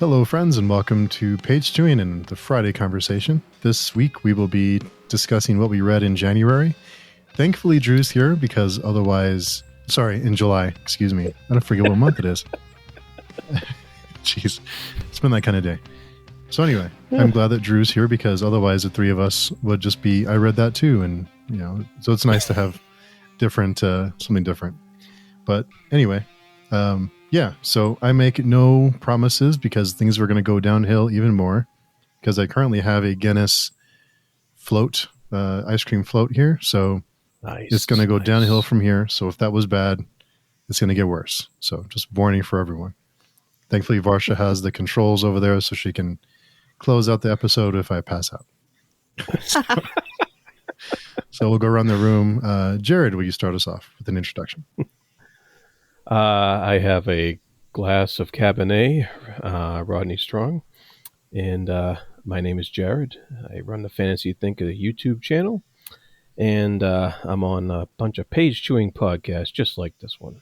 Hello, friends, and welcome to Page Chewing and the Friday Conversation. This week we will be discussing what we read in January. Thankfully, Drew's here because otherwise... Sorry, in July. Excuse me. I don't forget what month it is. Jeez. It's been that kind of day. So anyway, I'm glad that Drew's here because otherwise the three of us would just be, I read that too. And, you know, so it's nice to have different, something different. But anyway, yeah, so I make no promises because things are going to go downhill even more because I currently have a Guinness float, ice cream float here. So it's going to go downhill from here. So if that was bad, it's going to get worse. So just warning for everyone. Thankfully, Varsha has the controls over there so she can close out the episode if I pass out. So we'll go around the room. Jared, will you start us off with an introduction? I have a glass of Cabernet, Rodney Strong, and my name is Jared. I run the Fantasy Thinker YouTube channel, and I'm on a bunch of page-chewing podcasts just like this one.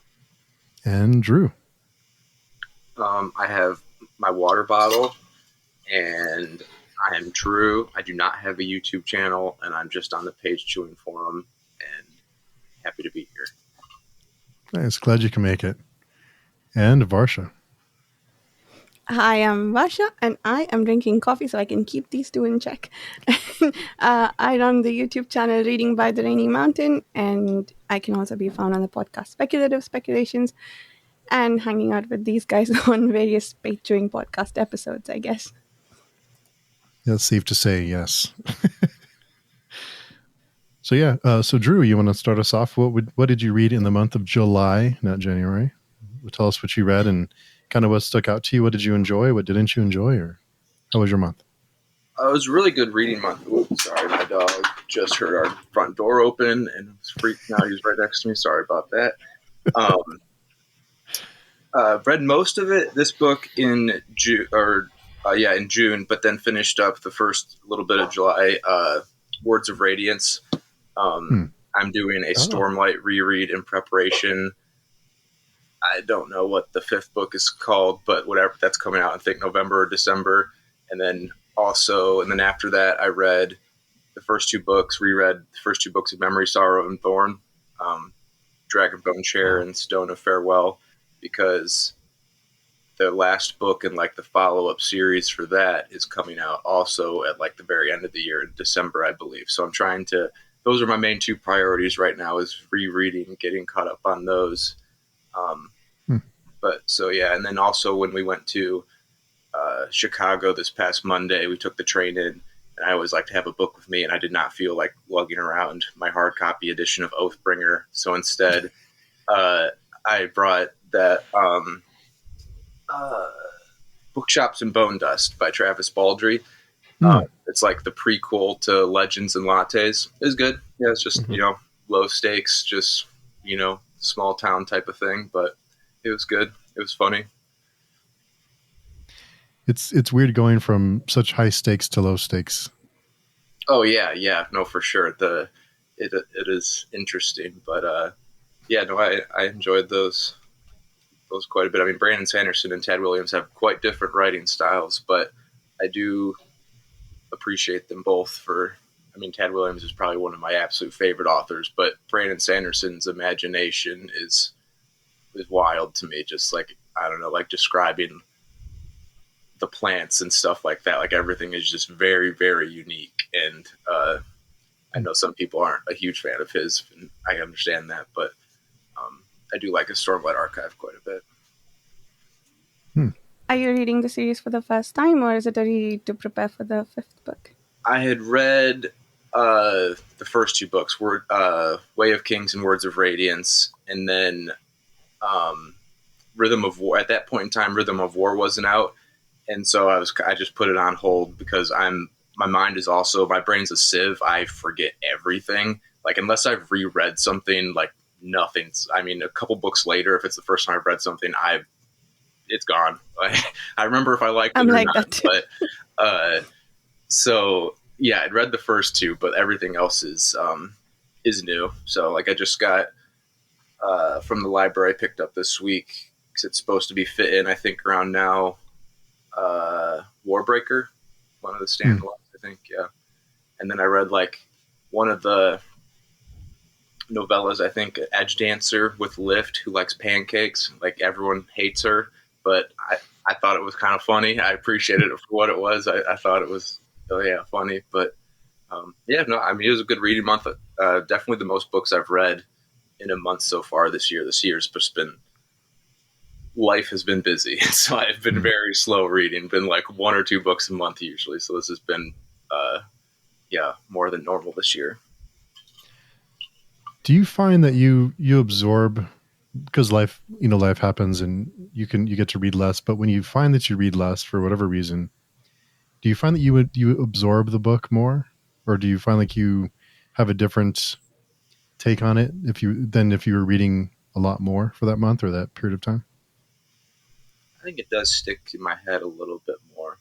And Drew. I have my water bottle, and I am Drew. I do not have a YouTube channel, and I'm just on the Page Chewing forum, and happy to be here. Nice. Glad you can make it. And Varsha. Hi, I'm Varsha, and I am drinking coffee so I can keep these two in check. I run the YouTube channel Reading by the Rainy Mountain, and I can also be found on the podcast Speculative Speculations and hanging out with these guys on various page-chewing podcast episodes, I guess. Yeah, it's safe to say yes. So yeah, so Drew, you want to start us off? What did you read in the month of July, not January? Tell us what you read and kind of what stuck out to you. What did you enjoy? What didn't you enjoy? Or how was your month? It was a really good reading month. Oops, sorry, my dog just heard our front door open and was freaking out. He was right next to me. Sorry about that. Read most of it, this book in June, in June, but then finished up the first little bit of July. Words of Radiance. I'm doing a Stormlight reread in preparation. I don't know what the fifth book is called, but whatever, that's coming out, I think November or December. And then after that, I reread the first two books of Memory, Sorrow, and Thorn, Dragonbone Chair and Stone of Farewell, because the last book and like the follow-up series for that is coming out also at like the very end of the year in December, I believe. So I'm trying to, those are my main two priorities right now, is rereading, getting caught up on those. But so, yeah. And then also when we went to Chicago this past Monday, we took the train in, and I always like to have a book with me, and I did not feel like lugging around my hard copy edition of Oathbringer. So instead, I brought that Bookshops and Bone Dust by Travis Baldree. It's like the prequel to Legends and Lattes. It's good. Yeah, it's just, low stakes, just, small town type of thing, but it was good. It was funny. It's weird going from such high stakes to low stakes. Oh yeah, no, for sure. It is interesting, but I enjoyed those quite a bit. I mean, Brandon Sanderson and Tad Williams have quite different writing styles, but I do appreciate them both Tad Williams is probably one of my absolute favorite authors, but Brandon Sanderson's imagination is wild to me. Just like, I don't know, like describing the plants and stuff like that. Like everything is just very, very unique. And I know some people aren't a huge fan of his, and I understand that, but I do like a Stormlight Archive quite a bit. Are you reading the series for the first time, or is it a read to prepare for the fifth book? I had read the first two books, Way of Kings and Words of Radiance, and then Rhythm of War. At that point in time, Rhythm of War wasn't out, and so I just put it on hold because my brain's a sieve. I forget everything. Like, unless I've reread something, like nothing's. I mean, a couple books later, if it's the first time I've read something, it's gone. I remember if I liked it or like not, that too. But so yeah, I'd read the first two, but everything else is new. So like I just got from the library, I picked up this week because it's supposed to be fit in, I think, around now Warbreaker, one of the Hmm. standalones, I think. Yeah, and then I read like one of the novellas, I think, Edge Dancer with Lift, who likes pancakes. Like everyone hates her, but I thought it was kind of funny. I appreciated it for what it was. I thought it was, oh yeah, funny. But yeah, no, I mean, it was a good reading month. Definitely the most books I've read in a month so far this year. This year's just been, life has been busy. So I've been very slow reading, been like 1 or 2 books a month usually. So this has been, yeah, more than normal this year. Do you find that you absorb, because life happens and you get to read less, but when you find that you read less for whatever reason, do you find that you absorb the book more, or do you find like you have a different take on it if you were reading a lot more for that month or that period of time? I think it does stick in my head a little bit more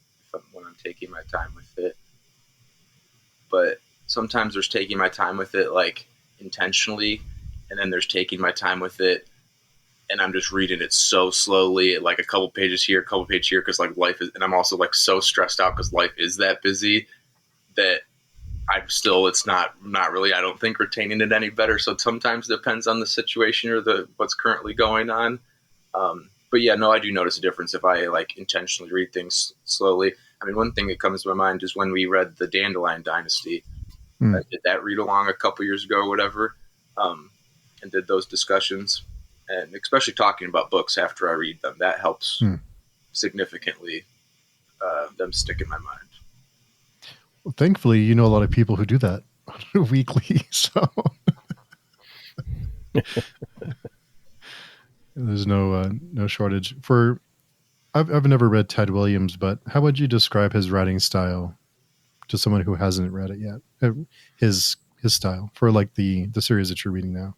when I'm taking my time with it. But sometimes there's taking my time with it like intentionally, and then there's taking my time with it and I'm just reading it so slowly, like a couple pages here, a couple pages here, because like life is, and I'm also like so stressed out because life is that busy that I'm still, it's not really, I don't think, retaining it any better. So sometimes it depends on the situation or the what's currently going on. But yeah, no, I do notice a difference if I like intentionally read things slowly. I mean, one thing that comes to my mind is when we read the Dandelion Dynasty. I did that read along a couple years ago or whatever, and did those discussions. And especially talking about books after I read them, that helps significantly them stick in my mind. Well, thankfully, you know a lot of people who do that weekly, so there's no shortage. I've never read Ted Williams, but how would you describe his writing style to someone who hasn't read it yet? His style for like the series that you're reading now.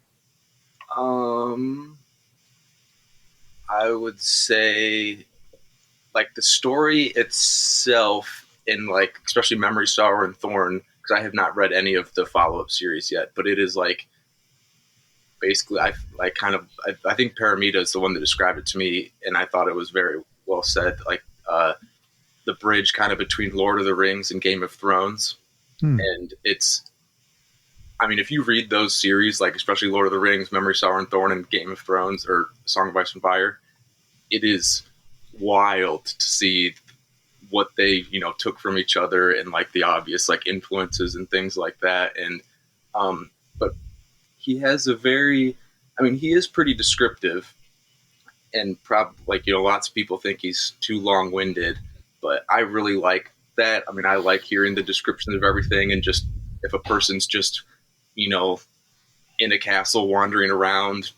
I would say like the story itself in like especially Memory, Sorrow, and Thorn, because I have not read any of the follow-up series yet, but it is like basically I think Paramita is the one that described it to me, and I thought it was very well said, like the bridge kind of between Lord of the Rings and Game of Thrones. And it's, I mean, if you read those series, like especially Lord of the Rings, Memory, Sorrow, and Thorn, and Game of Thrones, or Song of Ice and Fire, it is wild to see what they took from each other and like the obvious like influences and things like that. And but he has a very, I mean, he is pretty descriptive, and probably like lots of people think he's too long-winded, but I really like that. I mean, I like hearing the descriptions of everything, and just if a person's just in a castle wandering around,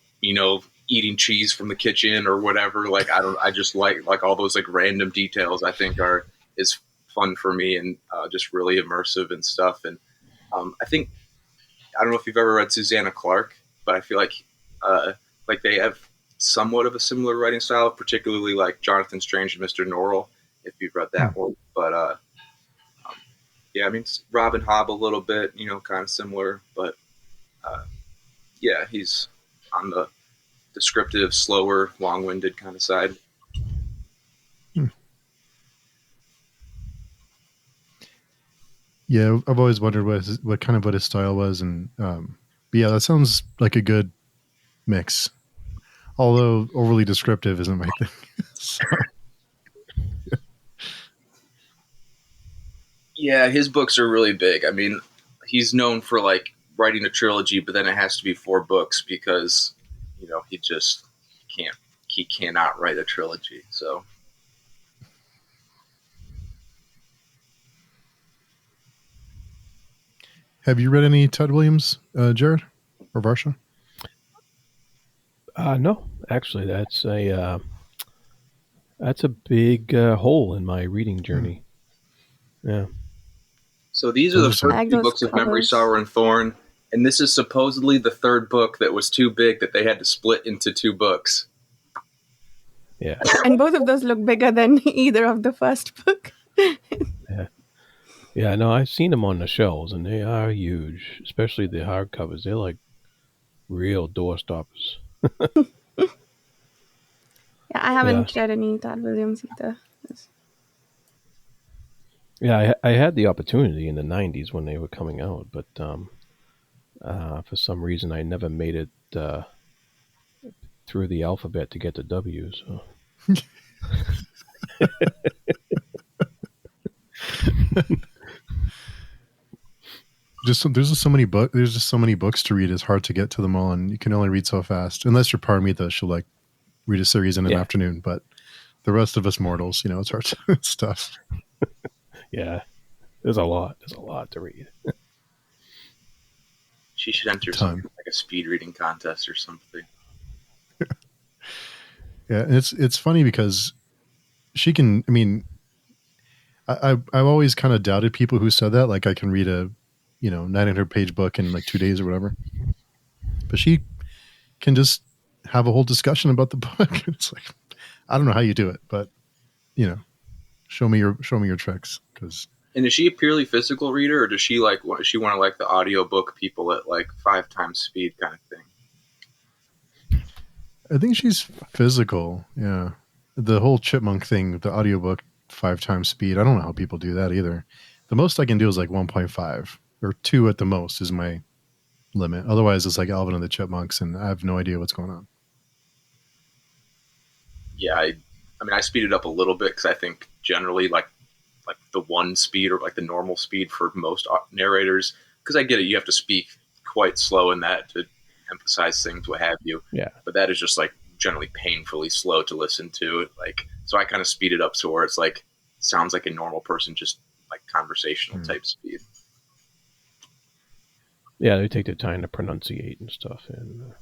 eating cheese from the kitchen or whatever. Like I just like all those like random details. I think is fun for me, and just really immersive and stuff. And I think, I don't know if you've ever read Susanna Clark, but I feel like they have somewhat of a similar writing style, particularly like Jonathan Strange and Mr. Norrell, if you've read that one. But yeah, I mean, Robin Hobb a little bit, kind of similar, but yeah, he's on the descriptive, slower, long-winded kind of side. Yeah, I've always wondered what his style was, and but yeah, that sounds like a good mix. Although overly descriptive isn't my thing. So. Yeah, his books are really big. I mean, he's known for like writing a trilogy, but then it has to be 4 books because he just cannot write a trilogy. So. Have you read any Ted Williams, Jared or Varsha? No, actually, that's a big hole in my reading journey. Yeah. So these are the first 2 books of Memory, Sorrow, and Thorn, and this is supposedly the 3rd book that was too big that they had to split into 2 books. Yeah. And both of those look bigger than either of the first book. Yeah, no, I've seen them on the shelves, and they are huge, especially the hardcovers. They're like real door stoppers. Yeah, I haven't read any Ted Williams either. Yeah, I had the opportunity in the '90s when they were coming out, but for some reason I never made it through the alphabet to get to W. So there's just so many books to read. It's hard to get to them all, and you can only read so fast. Unless you're Parmita, she'll like read a series in an afternoon. But the rest of us mortals, it's hard. It's tough. Yeah, there's a lot. There's a lot to read. She should enter something like a speed reading contest or something. Yeah, and it's funny because she can. I mean, I've always kind of doubted people who said that. Like, I can read a 900-page book in like 2 days or whatever, but she can just have a whole discussion about the book. It's like, I don't know how you do it, but show me your tricks. And is she a purely physical reader, or does she want to like the audiobook people at like 5 times speed kind of thing? I think she's physical. Yeah. The whole chipmunk thing, the audiobook 5 times speed. I don't know how people do that either. The most I can do is like 1.5 or 2 at the most is my limit. Otherwise it's like Alvin and the Chipmunks and I have no idea what's going on. Yeah. I mean, I speed it up a little bit because I think generally like the 1 speed or like the normal speed for most narrators, because I get it. You have to speak quite slow in that to emphasize things, what have you. Yeah. But that is just like generally painfully slow to listen to. Like, so I kind of speed it up so where it's like sounds like a normal person, just like conversational type speed. Yeah, they take their time to pronunciate and stuff. And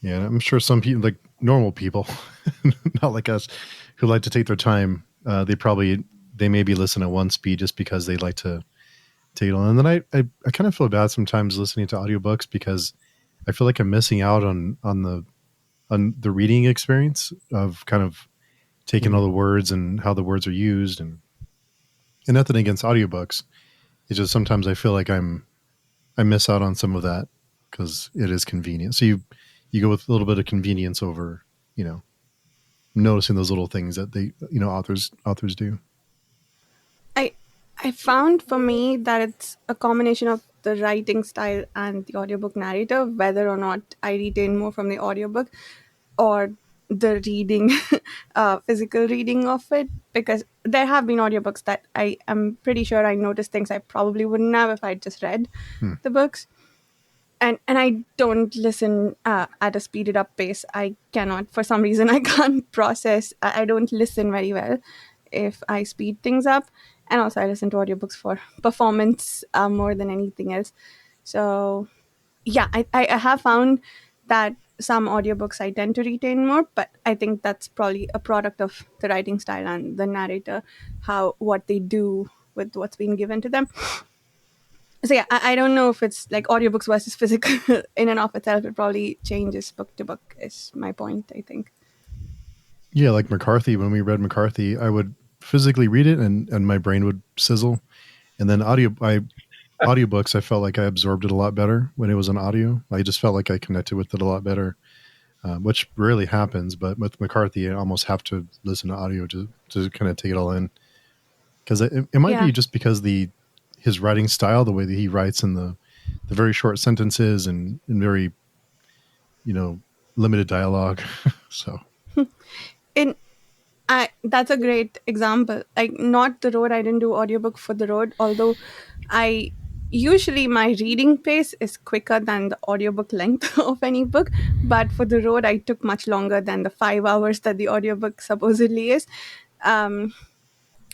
yeah, I'm sure some people, like normal people, not like us, who like to take their time, they maybe listen at 1 speed just because they like to take it on. And then I kind of feel bad sometimes listening to audiobooks because I feel like I'm missing out on the reading experience of kind of taking all the words and how the words are used, and nothing against audiobooks. It's just sometimes I feel like I miss out on some of that because it is convenient. So you go with a little bit of convenience over, noticing those little things that they, authors do. I found for me that it's a combination of the writing style and the audiobook narrative, whether or not I retain more from the audiobook or the reading, physical reading of it. Because there have been audiobooks that I am pretty sure I noticed things I probably wouldn't have if I just read the books. And I don't listen at a speeded up pace. I cannot, for some reason, I can't process. I don't listen very well if I speed things up. And also, I listen to audiobooks for performance more than anything else. So, yeah, I have found that some audiobooks I tend to retain more, but I think that's probably a product of the writing style and the narrator, what they do with what's been given to them. So yeah, I don't know if it's like audiobooks versus physical in and of itself. It probably changes book to book is my point, I think. Yeah, like McCarthy, when we read McCarthy, I would physically read it and my brain would sizzle. And then audiobooks, I felt like I absorbed it a lot better when it was on audio. I just felt like I connected with it a lot better, which rarely happens. But with McCarthy, I almost have to listen to audio to kind of take it all in. Because it might be just because his writing style, the way that he writes in the very short sentences and very, limited dialogue. So. That's a great example. Like, not The Road, I didn't do audiobook for The Road, although usually my reading pace is quicker than the audiobook length of any book. But for The Road, I took much longer than the 5 hours that the audiobook supposedly is. Blood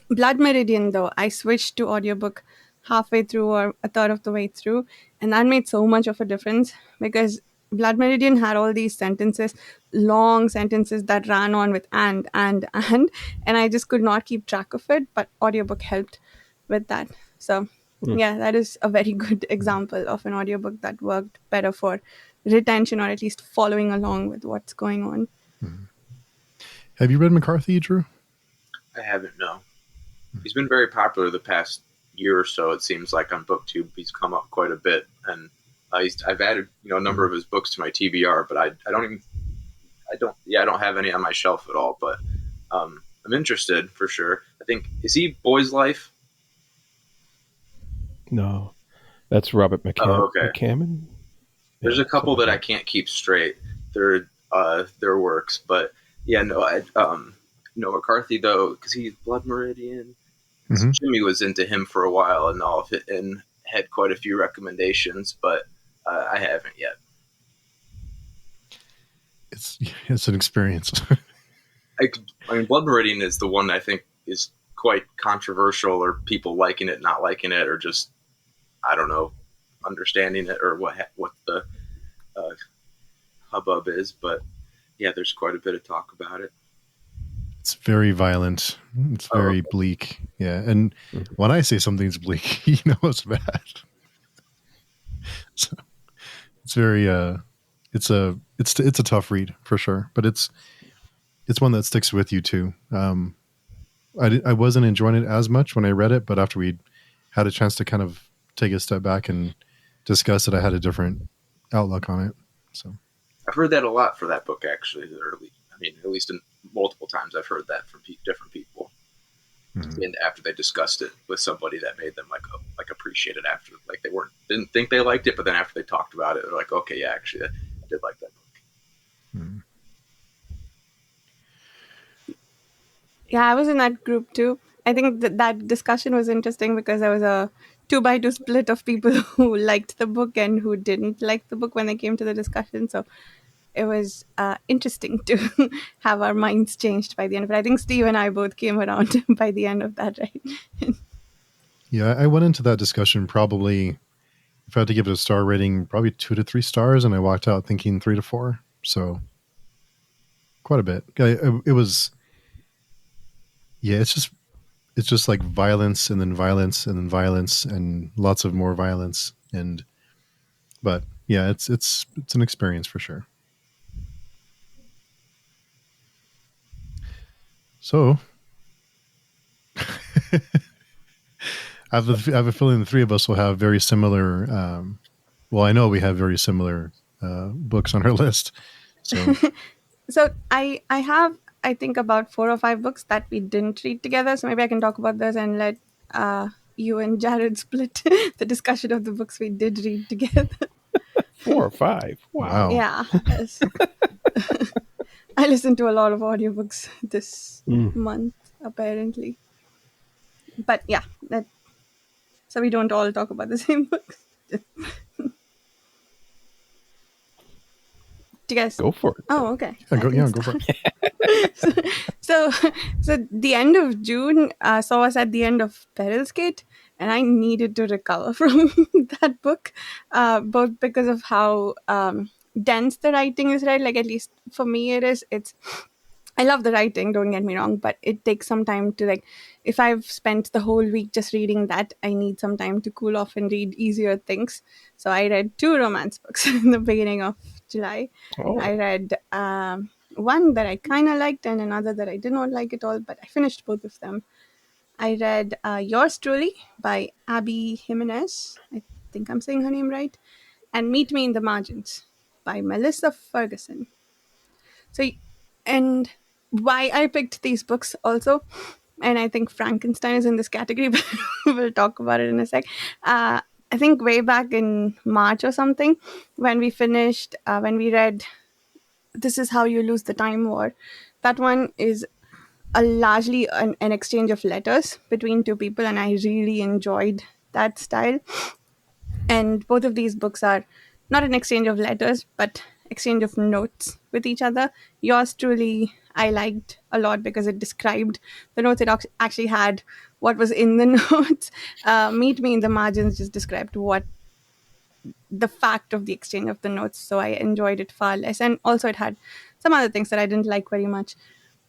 Meridian, though, I switched to audiobook halfway through or a third of the way through, and that made so much of a difference because Blood Meridian had all these sentences, long sentences that ran on with and I just could not keep track of it, but audiobook helped with that. So yeah, that is a very good example of an audiobook that worked better for retention, or at least following along with what's going on. Have you read McCarthy, Drew? I haven't, no. He's been very popular the past year or so. It seems like on BookTube he's come up quite a bit, and I've added a number of his books to my TBR, but I don't have any on my shelf at all. But I'm interested for sure. I think, is he Boy's Life? No, that's Robert Oh, okay. McCammon. There's Yeah, a couple something that I like can't keep straight. Their works, but yeah, no, no McCarthy though, because he's Blood Meridian. Hmm. Jimmy was into him for a while, and all of it, and had quite a few recommendations, but I haven't yet. It's an experience. I mean, Blood Meridian is the one I think is quite controversial, or people liking it, not liking it, or just, I don't know, understanding it, or what the uh, hubbub is. But yeah, there's quite a bit of talk about it. It's very violent. It's Oh, very bleak. Yeah, and Mhm. when I say something's bleak, it's bad. So it's very it's a tough read for sure, but it's one that sticks with you too. I wasn't enjoying it as much when I read it, but after we had a chance to kind of take a step back and discuss it, I had a different outlook on it. So I've heard that a lot for that book, actually. I mean, at least multiple times I've heard that from different people. mhm. And after they discussed it with somebody, that made them like appreciate it after, like they didn't think they liked it, but then after they talked about it, they're like, okay, yeah, actually, I did like that book. Mhm. Yeah, I was in that group too. I think that discussion was interesting because there was a 2-by-2 split of people who liked the book and who didn't like the book when they came to the discussion. So it was interesting to have our minds changed by the end of it. I think Steve and I both came around by the end of that, right? Yeah, I went into that discussion probably, if I had to give it a star rating, probably 2 to 3 stars, and I walked out thinking 3 to 4. So quite a bit. It was, yeah, it's just like violence and then violence and then violence and lots of more violence. And but yeah, it's an experience for sure. So I have a feeling the three of us will have very similar. Well, I know we have very similar books on our list. So So I have, I think, about 4 or 5 books that we didn't read together. So maybe I can talk about this and let you and Jared split the discussion of the books we did read together. 4 or 5. Wow. wow, Yeah. Yes. I listened to a lot of audiobooks this Mm. month, apparently. But yeah, so we don't all talk about the same books. Do you guys? Go for it. Oh, okay. go for it. So the end of June saw us at the end of Peril's Gate, and I needed to recover from that book, both because of how dense the writing is, right? Like, at least for me, it is. I love the writing, don't get me wrong, but it takes some time to, like, if I've spent the whole week just reading that, I need some time to cool off and read easier things. So I read 2 romance books in the beginning of July. Oh, I read one that I kind of liked and another that I did not like at all, but I finished both of them. I read Yours Truly by Abby Jimenez. I think I'm saying her name right. And Meet Me in the Margins by Melissa Ferguson. So, and why I picked these books also, and I think Frankenstein is in this category, but we'll talk about it in a sec. I think way back in March or something, when we read This Is How You Lose the Time War, that one is largely an exchange of letters between two people, and I really enjoyed that style. And both of these books are not an exchange of letters, but exchange of notes with each other. Yours truly, I liked a lot because it described the notes. It actually had what was in the notes. Meet Me in the Margins just described what the fact of the exchange of the notes. So I enjoyed it far less. And also, it had some other things that I didn't like very much.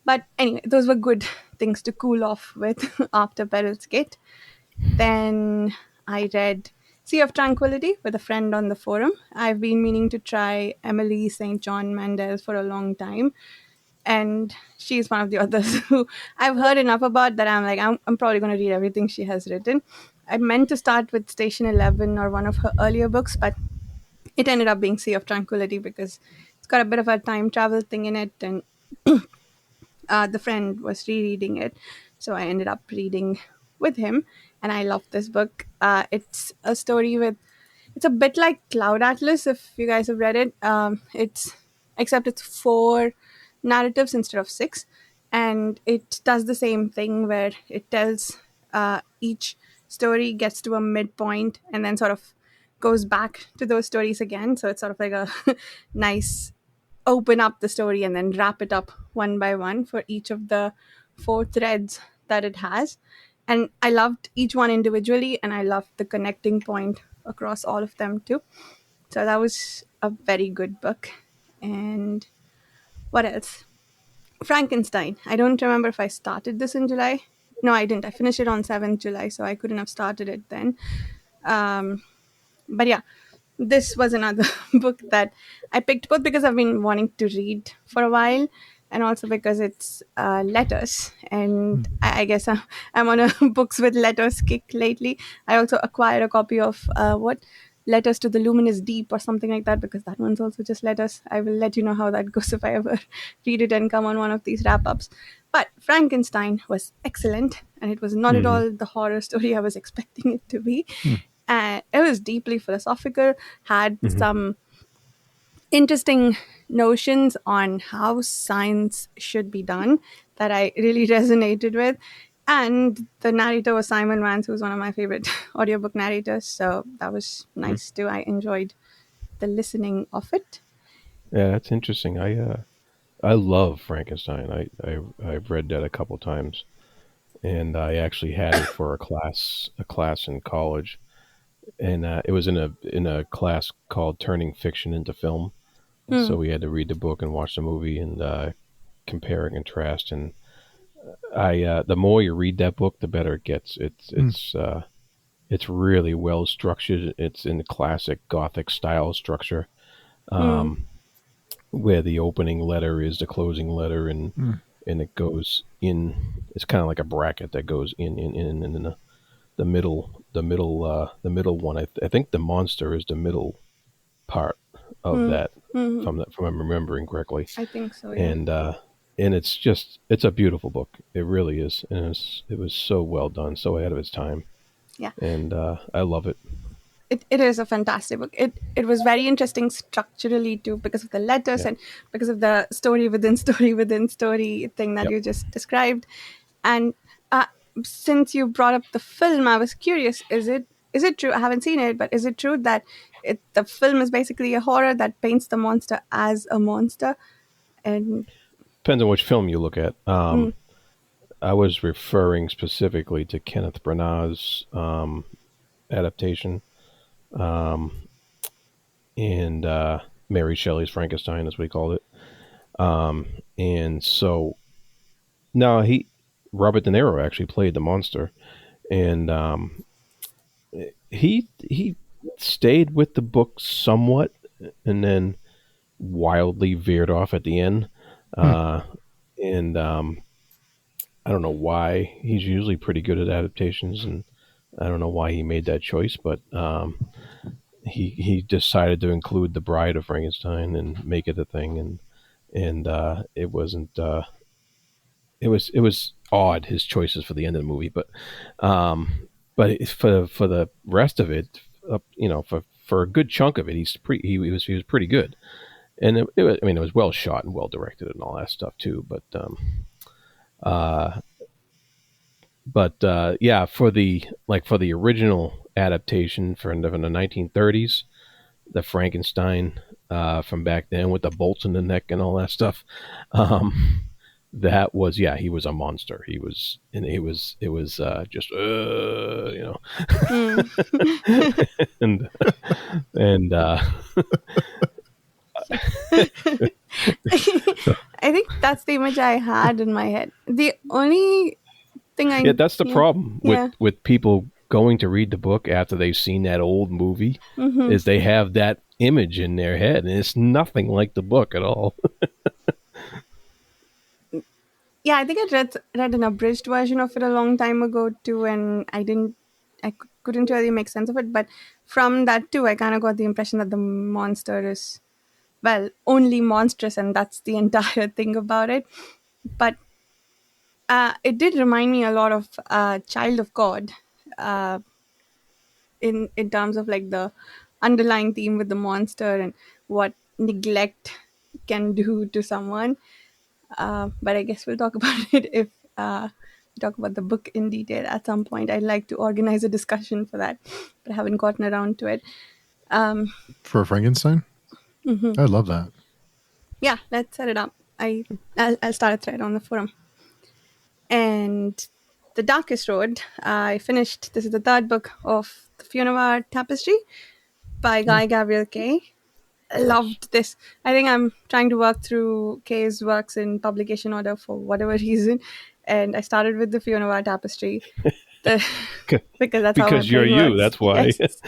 But anyway, those were good things to cool off with after Peril's Gate. Then I read Sea of Tranquility with a friend on the forum. I've been meaning to try Emily St. John Mandel for a long time. And she's one of the authors who I've heard enough about that I'm like, I'm probably going to read everything she has written. I meant to start with Station 11 or one of her earlier books, but it ended up being Sea of Tranquility because it's got a bit of a time travel thing in it. And the friend was rereading it, so I ended up reading with him, and I loved this book. It's a story with, it's a bit like Cloud Atlas, if you guys have read it. It's except it's 4 narratives instead of 6, and it does the same thing where it tells each story gets to a midpoint and then sort of goes back to those stories again. So it's sort of like a nice open up the story and then wrap it up one by one for each of the 4 threads that it has. And I loved each one individually, and I loved the connecting point across all of them too. So that was a very good book. And what else? Frankenstein. I don't remember if I started this in July. No, I didn't. I finished it on 7th July, so I couldn't have started it then. But yeah, this was another book that I picked both because I've been wanting to read for a while, and also because it's letters. And I guess I'm on a books with letters kick lately. I also acquired a copy of what Letters to the Luminous Deep or something like that, because that one's also just letters. I will let you know how that goes if I ever read it and come on one of these wrap ups. But Frankenstein was excellent, and it was not at all the horror story I was expecting it to be. It was deeply philosophical, had some interesting notions on how science should be done that I really resonated with. And the narrator was Simon Vance, who's one of my favorite audiobook narrators. So that was nice too. I enjoyed the listening of it. Yeah, that's interesting. I love Frankenstein. I've read that a couple times, and I actually had it for a class in college, and it was in a class called Turning Fiction into Film. So we had to read the book and watch the movie and compare and contrast. And I the more you read that book, the better it gets. It's really well structured. It's in the classic Gothic style structure, where the opening letter is the closing letter, and it goes in. It's kind of like a bracket that goes in, and then the middle one. I think the monster is the middle part of that, from I'm remembering correctly. I think so, yeah. And it's a beautiful book. It really is, and it was so well done, so ahead of its time. Yeah. And I love it. It is a fantastic book. It was very interesting structurally too, because of the letters and because of the story within story within story thing that you just described. And since you brought up the film, I was curious: is it true? I haven't seen it, but is it true that the film is basically a horror that paints the monster as a monster? And Depends on which film you look at. I was referring specifically to Kenneth Branagh's adaptation, and Mary Shelley's Frankenstein, as we called it. And so, no, Robert De Niro actually played the monster, and he stayed with the book somewhat, and then wildly veered off at the end. And I don't know why. He's usually pretty good at adaptations, and I don't know why he made that choice, but he decided to include the Bride of Frankenstein and make it a thing, and it wasn't. It was odd, his choices for the end of the movie, but for the rest of it, for a good chunk of it, he was pretty good, and it was well shot and well directed and all that stuff too, but. Yeah, for the original adaptation from the 1930s, the Frankenstein from back then with the bolts in the neck and all that stuff, that was he was a monster. It was just and I think that's the image I had in my head. The only thing that's the problem with people going to read the book after they've seen that old movie, is they have that image in their head, and it's nothing like the book at all. Yeah, I think I read an abridged version of it a long time ago too, and I couldn't really make sense of it. But from that too, I kind of got the impression that the monster is, well, only monstrous, and that's the entire thing about it. But it did remind me a lot of Child of God, uh, in terms of like the underlying theme with the monster and what neglect can do to someone. But I guess we'll talk about it if we talk about the book in detail at some point. I'd like to organize a discussion for that, but I haven't gotten around to it. For Frankenstein? I love that. Yeah, let's set it up. I'll start a thread on the forum. And The Darkest Road, I finished. This is the third book of the Funeral Tapestry by Guy Gabriel Kay. I loved this. I think I'm trying to work through Kay's works in publication order for whatever reason. And I started with the Funeral Tapestry. Because that's how my Because you're brain you, works. that's why. Yes.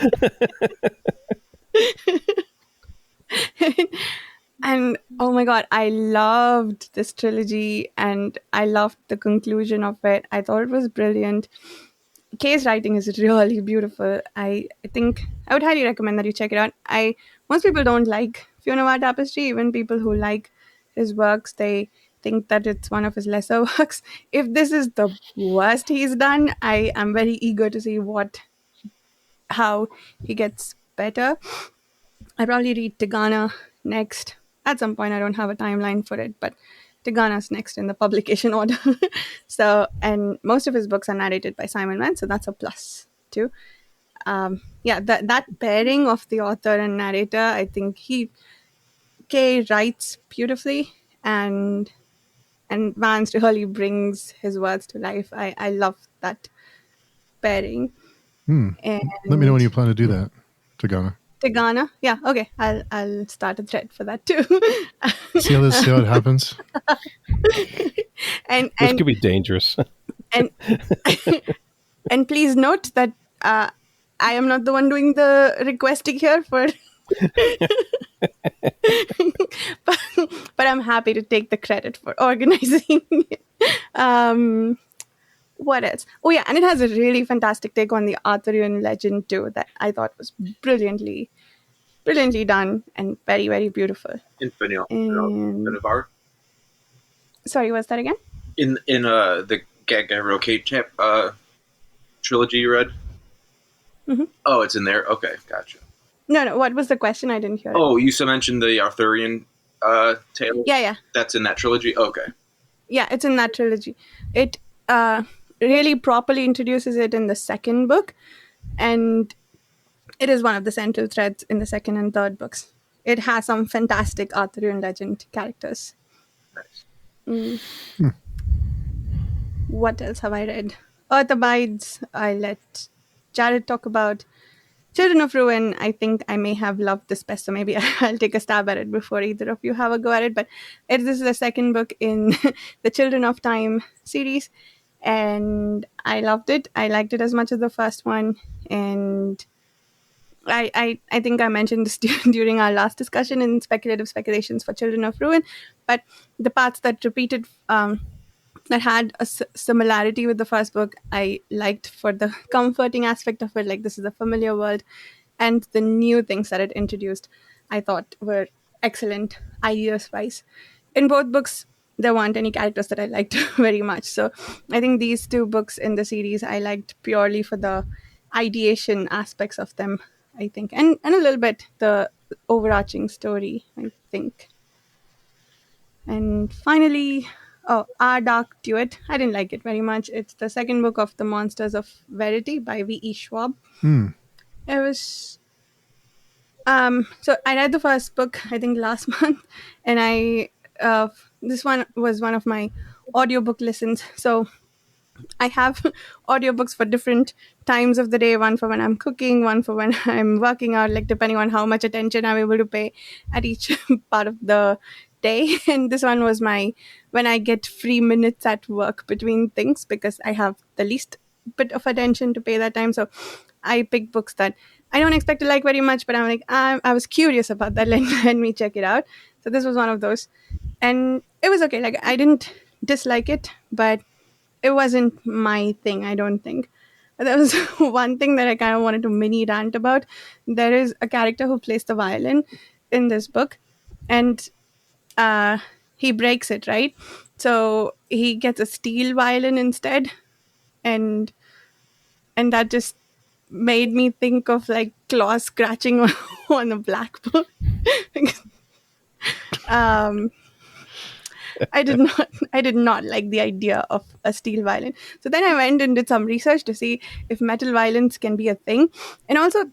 And oh my god, I loved this trilogy and I loved the conclusion of it. I thought it was brilliant. Kay's writing is really beautiful. I think I would highly recommend that you check it out. Most people don't like Funeral Tapestry, even people who like his works, they think that it's one of his lesser works. If this is the worst he's done, I am very eager to see how he gets better. I probably read Tigana next. At some point, I don't have a timeline for it, but Tigana's next in the publication order. So, and most of his books are narrated by Simon Mann, so that's a plus too. That pairing of the author and narrator, I think Kay writes beautifully, and Vance really brings his words to life. I love that pairing. And Let me know when you plan to do that, Tagana. Tigana, yeah, okay. I'll start a thread for that too. See how it happens. and This could be dangerous. and and please note that I am not the one doing the requesting here for. but I'm happy to take the credit for organizing it. What else? Oh yeah, and it has a really fantastic take on the Arthurian legend too that I thought was brilliantly done and very, very beautiful. Infinite. Sorry, what's that again? In the Gabriel Kate trilogy you read? Mm-hmm. Oh, it's in there? Okay, gotcha. No, what was the question? I didn't hear it. Oh, you mentioned the Arthurian tale? Yeah. That's in that trilogy? Okay. Yeah, it's in that trilogy. It really properly introduces it in the second book, and it is one of the central threads in the second and third books. It has some fantastic Arthurian legend characters. Nice. What else have I read? Earth Abides, I let Jared talk about. Children of Ruin, I think I may have loved this best, so maybe I'll take a stab at it before either of you have a go at it. But this is the second book in the Children of Time series, and I loved it. I liked it as much as the first one, and I think I mentioned this during our last discussion in Speculative Speculations for Children of Ruin, but the parts that repeated, that had a similarity with the first book, I liked for the comforting aspect of it, like this is a familiar world, and the new things that it introduced, I thought were excellent ideas-wise. In both books, there weren't any characters that I liked very much, so I think these two books in the series I liked purely for the ideation aspects of them, I think, and a little bit the overarching story, I think. And finally, Our Dark Duet. I didn't like it very much. It's the second book of The Monsters of Verity by V.E. Schwab. It was... So I read the first book, I think, last month, and this one was one of my audiobook listens. So I have audiobooks for different times of the day, one for when I'm cooking, one for when I'm working out, like depending on how much attention I'm able to pay at each part of the day. And this one was when I get free minutes at work between things, because I have the least bit of attention to pay that time. So I pick books that I don't expect to like very much, but I'm like, I was curious about that. Let me check it out. So this was one of those. And it was okay. Like, I didn't dislike it, but it wasn't my thing, I don't think. There was one thing that I kind of wanted to mini rant about. There is a character who plays the violin in this book, and he breaks it, right? So he gets a steel violin instead, and that just made me think of like claws scratching on a blackboard. um, I did not like the idea of a steel violin. So then I went and did some research to see if metal violins can be a thing, and also,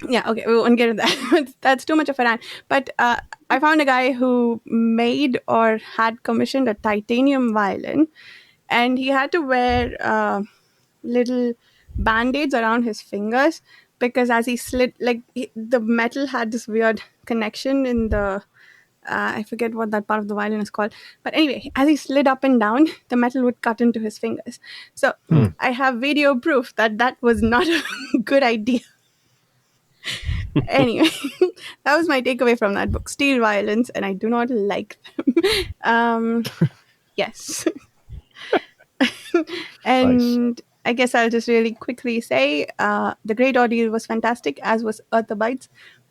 yeah, okay, we won't get into that. That's too much of a rant. But I found a guy who made or had commissioned a titanium violin, and he had to wear little band-aids around his fingers because as he slid, like the metal had this weird connection in the I forget what that part of the violin is called. But anyway, as he slid up and down, the metal would cut into his fingers. So I have video proof that that was not a good idea. Anyway, that was my takeaway from that book. Steel violins, and I do not like them. Yes. And Nice. I guess I'll just really quickly say The Great Ordeal was fantastic, as was Earth Abides.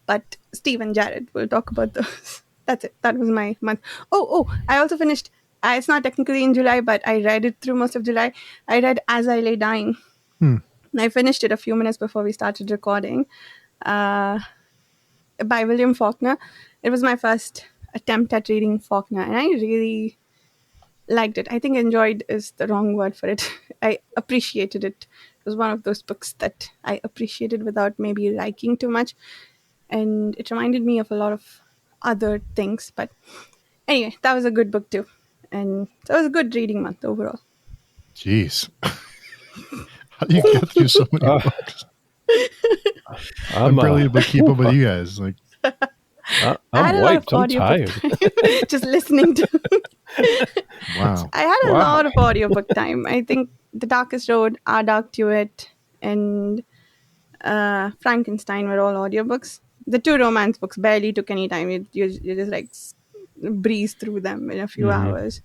But Steve and Jared will talk about those. That's it. That was my month. I also finished. It's not technically in July, but I read it through most of July. I read As I Lay Dying. I finished it a few minutes before we started recording. By William Faulkner. It was my first attempt at reading Faulkner, and I really liked it. I think enjoyed is the wrong word for it. I appreciated it. It was one of those books that I appreciated without maybe liking too much, and it reminded me of a lot of other things. But anyway, that was a good book too, and so it was a good reading month overall. Jeez. How do you get through so many books? I'm barely able to keep up with you guys. Like, I'm I had a lot of wiped. I'm audiobook tired. time. Just listening to. wow. I had a Wow. lot of audiobook time. I think The Darkest Road, Our Dark Duet, and Frankenstein were all audiobooks. The two romance books barely took any time. You just like breeze through them in a few hours.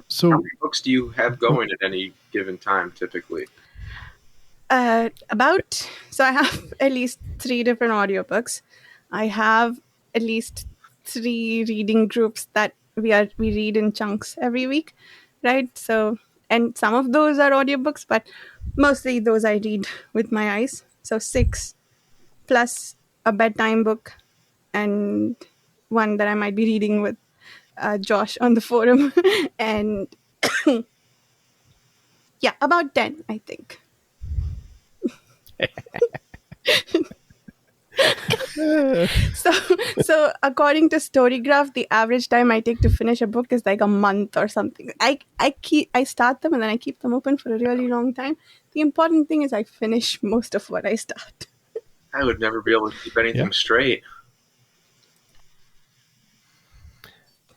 So, How many books do you have going at any given time, typically? So I have at least 3 different audiobooks. I have at least 3 reading groups that we read in chunks every week, right? So, and some of those are audiobooks, but mostly those I read with my eyes. So 6 plus a bedtime book and one that I might be reading with Josh on the forum. And yeah, about 10, I think. So according to Storygraph, the average time I take to finish a book is like a month or something. I start them and then I keep them open for a really long time. The important thing is I finish most of what I start. I would never be able to keep anything straight.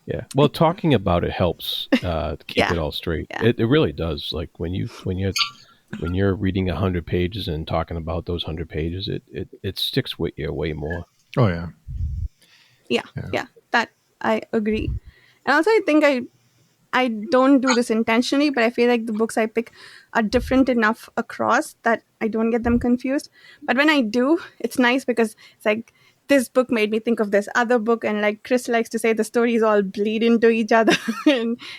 Yeah. Well, talking about it helps to keep it all straight. Yeah. It really does. Like when you're reading 100 pages and talking about those 100 pages, it sticks with you way more. oh yeah. Yeah, that I agree. And also I think I don't do this intentionally, but I feel like the books I pick are different enough across that I don't get them confused. But when I do, it's nice because it's like this book made me think of this other book, and like Chris likes to say, the stories all bleed into each other,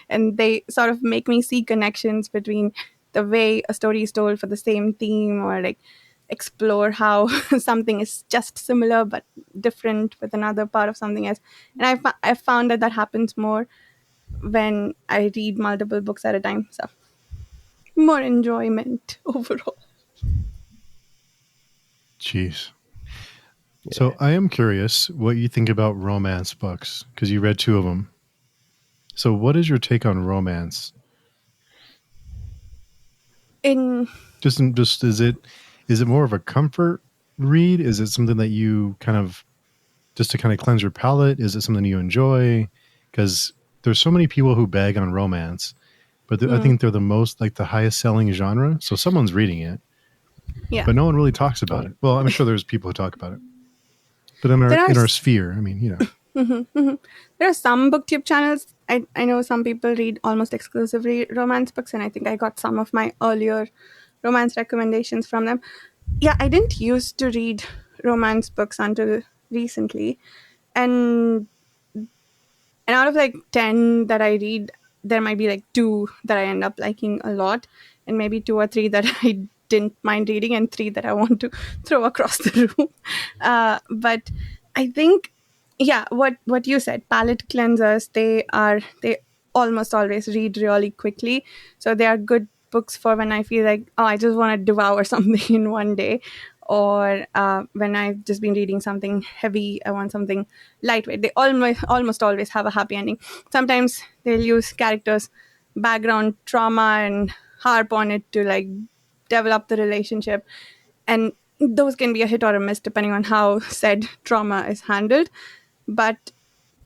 and they sort of make me see connections between the way a story is told for the same theme, or like explore how something is just similar but different with another part of something else. And I found that happens more when I read multiple books at a time. So more enjoyment overall. Jeez. So I am curious what you think about romance books because you read 2 of them. So what is your take on romance? Just is it more of a comfort read? Is it something that you kind of just to kind of cleanse your palate? Is it something you enjoy? Because there's so many people who bag on romance, but I think they're the most like the highest selling genre. So someone's reading it, but no one really talks about it. Well, I'm sure there's people who talk about it, but in our sphere, I mean, you know. There are some booktube channels. I know some people read almost exclusively romance books, and I think I got some of my earlier romance recommendations from them. Yeah, I didn't used to read romance books until recently, and And out of like 10 that I read, there might be like 2 that I end up liking a lot, and maybe 2 or 3 that I didn't mind reading, and 3 that I want to throw across the room. But I think, yeah, what you said, palette cleansers, they almost always read really quickly. So they are good books for when I feel like, oh, I just want to devour something in one day, or when I've just been reading something heavy, I want something lightweight. They almost always have a happy ending. Sometimes they'll use characters' background trauma and harp on it to like develop the relationship, and those can be a hit or a miss depending on how said trauma is handled. But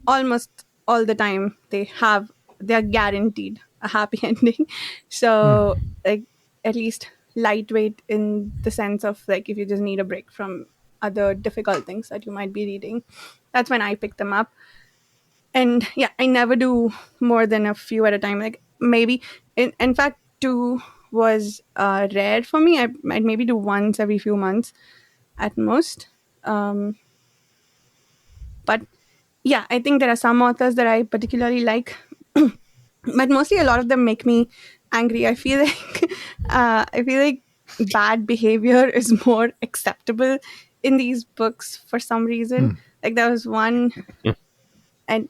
almost all the time they're guaranteed a happy ending. So like, at least lightweight in the sense of like, if you just need a break from other difficult things that you might be reading, that's when I pick them up. And yeah, I never do more than a few at a time. Like maybe in fact, 2 was rare for me. I might maybe do once every few months at most. But yeah, I think there are some authors that I particularly like, but mostly a lot of them make me angry. I feel like I feel like bad behavior is more acceptable in these books for some reason. Like there was one, and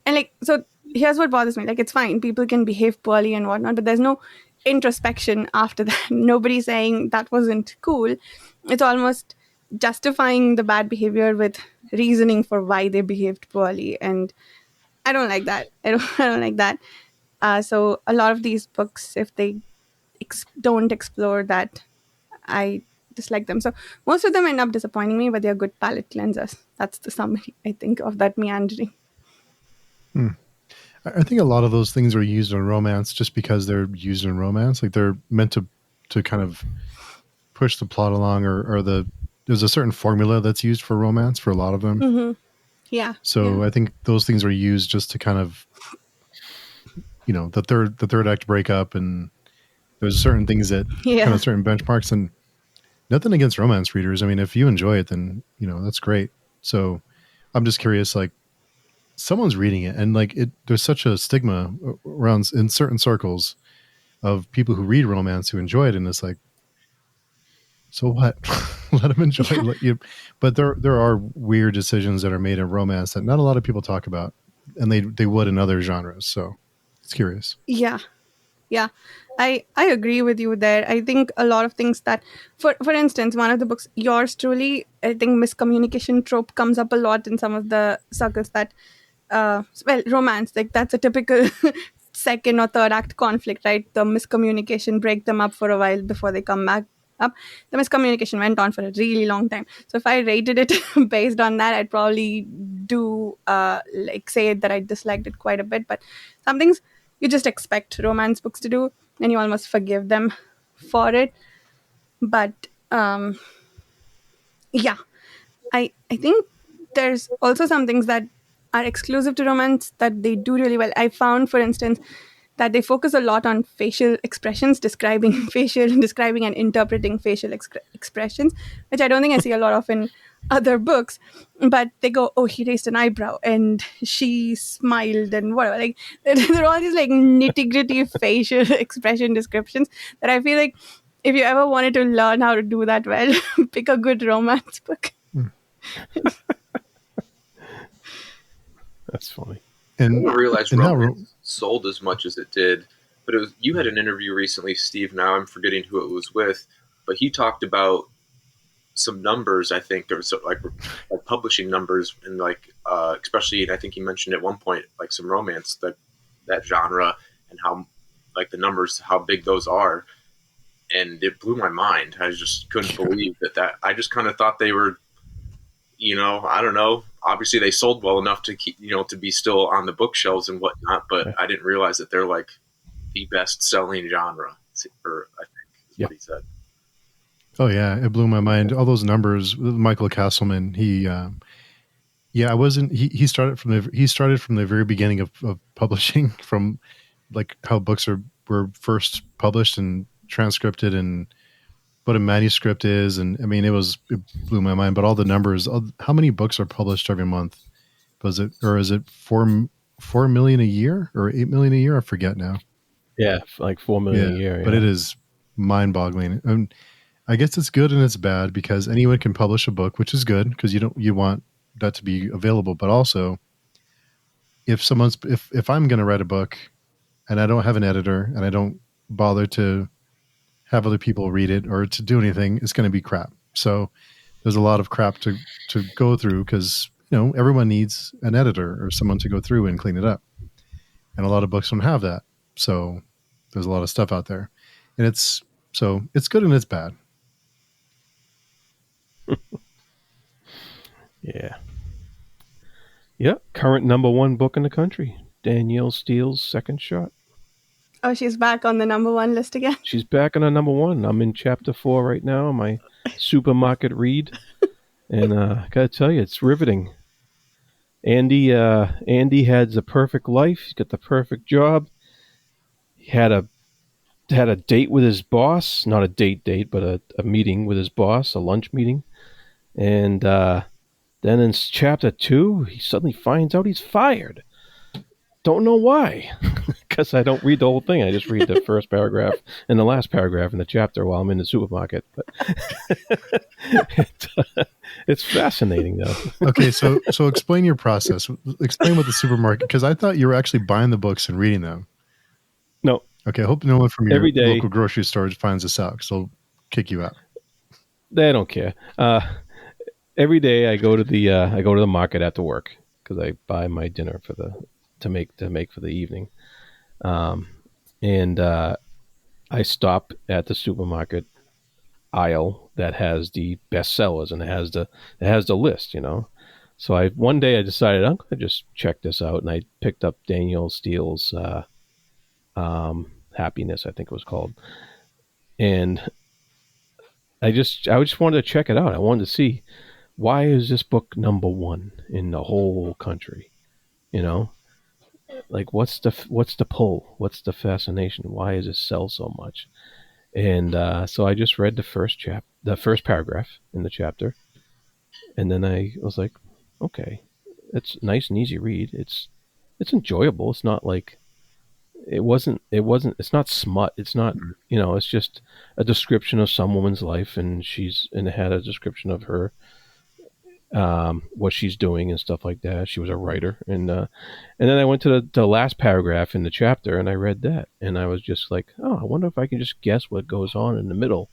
like, so here's what bothers me. Like, it's fine, people can behave poorly and whatnot, but there's no introspection after that. Nobody's saying that wasn't cool. It's almost justifying the bad behavior with reasoning for why they behaved poorly, and I don't like that. I don't like that. So a lot of these books, if they don't explore that, I dislike them. So most of them end up disappointing me, but they're good palate cleansers. That's the summary, I think, of that meandering. I think a lot of those things are used in romance just because they're used in romance. Like they're meant to kind of push the plot along, or there's a certain formula that's used for romance for a lot of them. Mm-hmm. Yeah. So yeah. I think those things are used just to kind of, the third act breakup, and there's certain things that kind of certain benchmarks, and nothing against romance readers. I mean, if you enjoy it, then, that's great. So I'm just curious, like, someone's reading it, and like there's such a stigma around in certain circles of people who read romance who enjoy it, and it's like, so what? Let them enjoy it. But there are weird decisions that are made in romance that not a lot of people talk about, and they would in other genres. So it's curious. Yeah. I agree with you there. I think a lot of things that, for instance, one of the books, yours truly, I think miscommunication trope comes up a lot in some of the circles that, romance, like that's a typical second or third act conflict, right? The miscommunication break them up for a while before they come back up. The miscommunication went on for a really long time. So if I rated it based on that, I'd probably do like say that I disliked it quite a bit. But some things you just expect romance books to do, and you almost forgive them for it. But yeah, I think there's also some things that are exclusive to romance that they do really well. I found, for instance, that they focus a lot on facial expressions, describing describing and interpreting facial expressions, which I don't think I see a lot of in other books. But they go, oh, he raised an eyebrow and she smiled and whatever. Like there are all these like nitty gritty facial expression descriptions that I feel like if you ever wanted to learn how to do that well, pick a good romance book. That's funny. And I didn't realize romance sold as much as it did. But you had an interview recently, Steve. Now I'm forgetting who it was with, but he talked about some numbers. I think there was like publishing numbers, and like especially, and I think he mentioned at one point like some romance that genre, and how like the numbers, how big those are, and it blew my mind. I just couldn't believe that. I just kind of thought they were, I don't know. Obviously, they sold well enough to keep, to be still on the bookshelves and whatnot. But I didn't realize that they're like the best-selling genre. Or I think is what he said. Oh yeah, it blew my mind. All those numbers. Michael Castleman. I wasn't. He started from the very beginning of publishing, from like how books were first published and transcripted, and what a manuscript is, and I mean, it blew my mind. But all the numbers, how many books are published every month? Is it 4 4 million a year or 8 million a year. I forget now. Yeah, like 4 million a year. But it is mind-boggling. And I guess it's good and it's bad because anyone can publish a book, which is good because you want that to be available. But also, if I'm going to write a book and I don't have an editor and I don't bother to have other people read it or to do anything, it's going to be crap. So there's a lot of crap to go through because everyone needs an editor or someone to go through and clean it up, and a lot of books don't have that. So there's a lot of stuff out there, and it's good and it's bad. Yeah. Yep. Current #1 book in the country. Danielle Steele's Second Shot. Oh, she's back on the #1 list again. She's back on the #1. I'm in chapter 4 right now, my supermarket read. And I gotta tell you, it's riveting. Andy had the perfect life. He's got the perfect job. He had a date with his boss, not a date, but a meeting with his boss, a lunch meeting. And then in chapter 2, he suddenly finds out he's fired. Don't know why, because I don't read the whole thing. I just read the first paragraph and the last paragraph in the chapter while I'm in the supermarket. But it's fascinating, though. Okay, so explain your process. Explain what the supermarket, because I thought you were actually buying the books and reading them. No. Okay, I hope no one from your Every day, local grocery store finds this out because they'll kick you out. They don't care. Every day I go to the market after work because I buy my dinner to make for the evening, and I stop at the supermarket aisle that has the bestsellers and it has the list, So one day I decided I'm going to just check this out, and I picked up Danielle Steele's Happiness, I think it was called, and I just wanted to check it out. I wanted to see, why is this book #1 in the whole country? Like what's the pull? What's the fascination? Why does it sell so much? And so I just read the first paragraph in the chapter, and then I was like, okay, it's a nice and easy read. It's enjoyable. It's not like it's not smut. It's not, it's just a description of some woman's life, and it had a description of her, what she's doing and stuff like that. She was a writer, and then I went to the last paragraph in the chapter, and I read that, and I was just like, oh, I wonder if I can just guess what goes on in the middle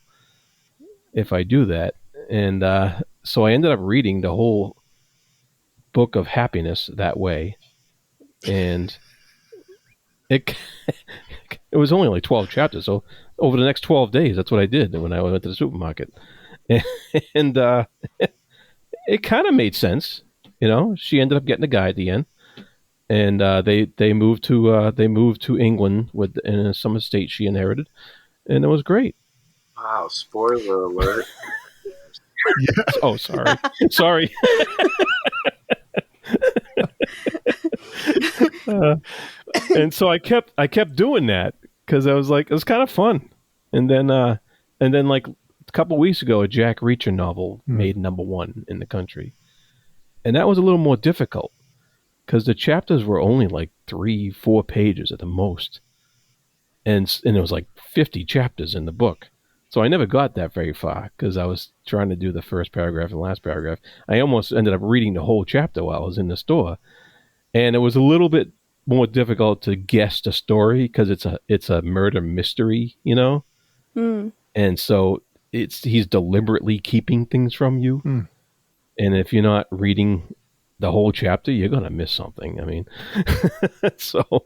if I do that. And so I ended up reading the whole book of Happiness that way, and it was only like 12 chapters. So over the next 12 days, that's what I did when I went to the supermarket, and it kind of made sense. She ended up getting a guy at the end, and they moved to England in some estate she inherited, and it was great. Wow! Spoiler alert. Yeah. Oh, sorry. And so I kept doing that because I was like, it was kind of fun. And then like a couple weeks ago, a Jack Reacher novel made #1 in the country, and that was a little more difficult because the chapters were only like 3-4 pages at the most, and it was like 50 chapters in the book. So I never got that very far because I was trying to do the first paragraph and last paragraph. I almost ended up reading the whole chapter while I was in the store, and it was a little bit more difficult to guess the story because it's a murder mystery, and so he's deliberetely keeping things from you, and if you're not reading the whole chapter, you're gonna miss something. I mean, so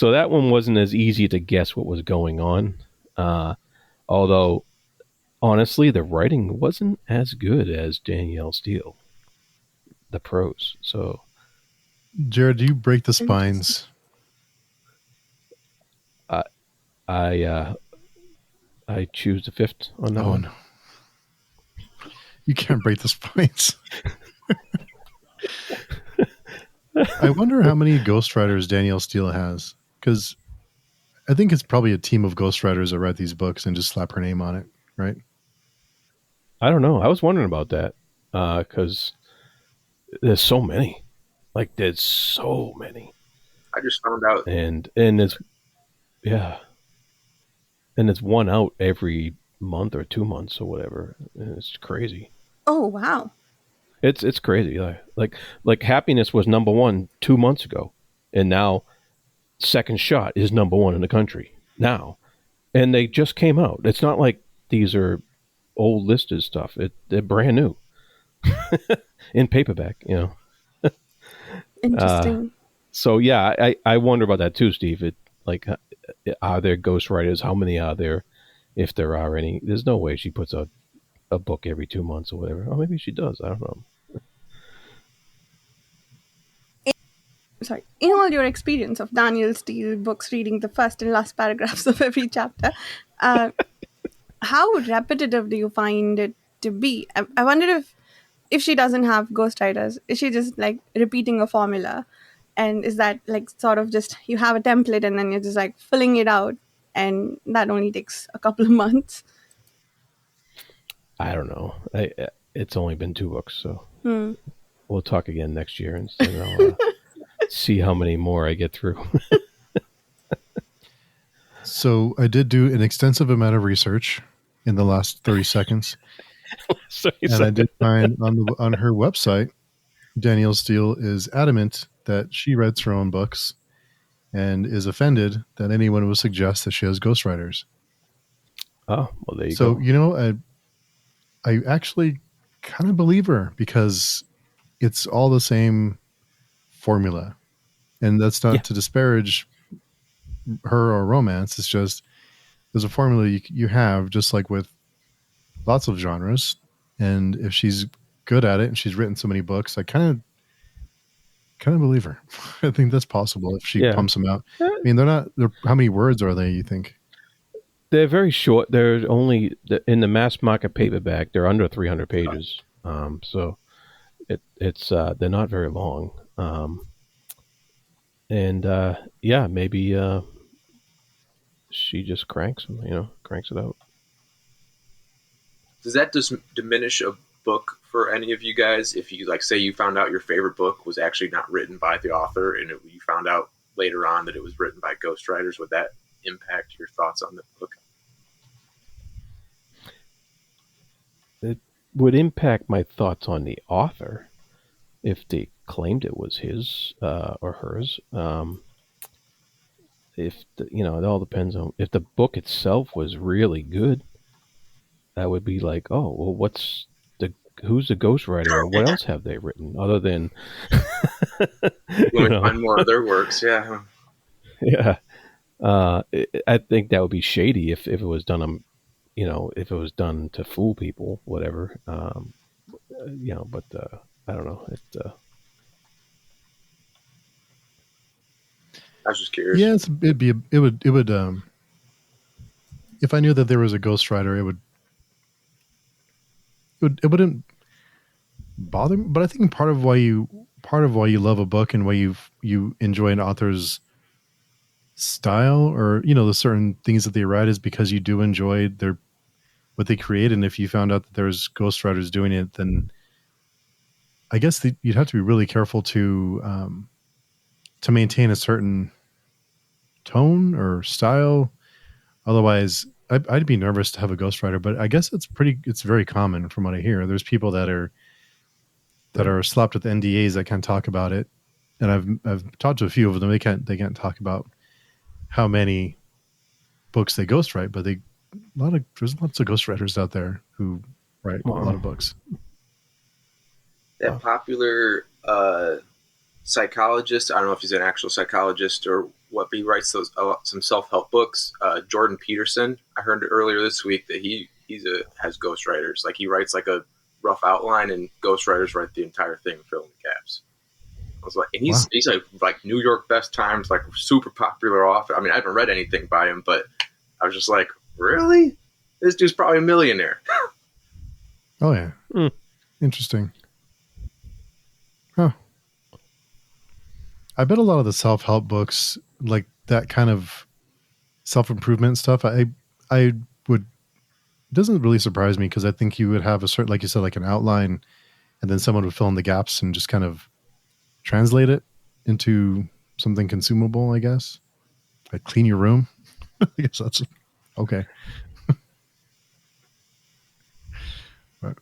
that one wasn't as easy to guess what was going on. Although, honestly, the writing wasn't as good as Danielle Steele, the prose. So, Jared, do you break the spines? I choose the fifth on that one. No. You can't break the spines. I wonder how many ghostwriters Danielle Steele has, because I think it's probably a team of ghostwriters that write these books and just slap her name on it, right? I don't know. I was wondering about that because there's so many. Like, there's so many. I just found out. and it's yeah, and it's one out every month or 2 months or whatever. And it's crazy. Oh, wow. It's crazy. Like Happiness was number one 2 months ago, and now Second Shot is number one in the country now, and they just came out. It's not like these are old listed stuff. They're brand new in paperback. Interesting. So yeah, I wonder about that too, Steve. Are there ghostwriters? How many are there? If there are any, there's no way she puts out a book every 2 months or whatever. Or maybe she does. I don't know. Sorry, in all your experience of Daniel Steele books, reading the first and last paragraphs of every chapter, how repetitive do you find it to be? I wonder if she doesn't have ghostwriters, is she just like repeating a formula? And is that like sort of just you have a template and then you're just like filling it out, and that only takes a couple of months? I don't know. It's only been 2 books, so Hmm. we'll talk again next year and I'll see how many more I get through. So I did do an extensive amount of research in the last 30 seconds. And I did find on her website, Danielle Steele is adamant that she writes her own books and is offended that anyone would suggest that she has ghostwriters. Oh, well, there you So, go. I actually kind of believe her because it's all the same formula. And that's not to disparage her or romance. It's just there's a formula you have, just like with lots of genres. And if she's good at it and she's written so many books, I kind of believe her. I think that's possible if she pumps them out. I mean, they're how many words are they, you think? They're very short. They're only in the mass market paperback. They're under 300 pages. So it's they're not very long. Maybe she just cranks them. Cranks it out. Does that diminish a book for any of you guys? If you say you found out your favorite book was actually not written by the author, and you found out later on that it was written by ghostwriters, would that impact your thoughts on the book? It would impact my thoughts on the author if they claimed it was his or hers. It all depends on if the book itself was really good. That would be like, oh, well, who's the ghostwriter and what else have they written other than find more of their works? Yeah. Yeah. I think that would be shady if it was done if it was done to fool people, whatever. But I don't know. I was just curious. Yes, it would if I knew that there was a ghostwriter, it wouldn't bother me. But I think part of why you love a book and why you enjoy an author's style, or the certain things that they write, is because you do enjoy what they create. And if you found out that there's ghostwriters doing it, then I guess you'd have to be really careful to maintain a certain tone or style. Otherwise, I'd be nervous to have a ghostwriter. But I guess it's very common from what I hear. There's people that are slapped with NDAs that can't talk about it, and I've talked to a few of them. They can't talk about how many books they ghostwrite, but there's lots of ghostwriters out there who write a lot of books. That popular psychologist, I don't know if he's an actual psychologist or what, but he writes some self-help books. Jordan Peterson, I heard earlier this week that he has ghostwriters. Like, he writes like a rough outline and ghostwriters write the entire thing, fill in the gaps. I was like, and he's like New York Best Times, like super popular author. I mean, I haven't read anything by him, but I was just like, really? This dude's probably a millionaire. Oh yeah. Interesting. Huh. I bet a lot of the self-help books, like that kind of self-improvement stuff, I would, it doesn't really surprise me, because I think you would have a certain, like you said, like an outline, and then someone would fill in the gaps and just kind of translate it into something consumable, I guess. Like clean your room. I guess that's okay. But,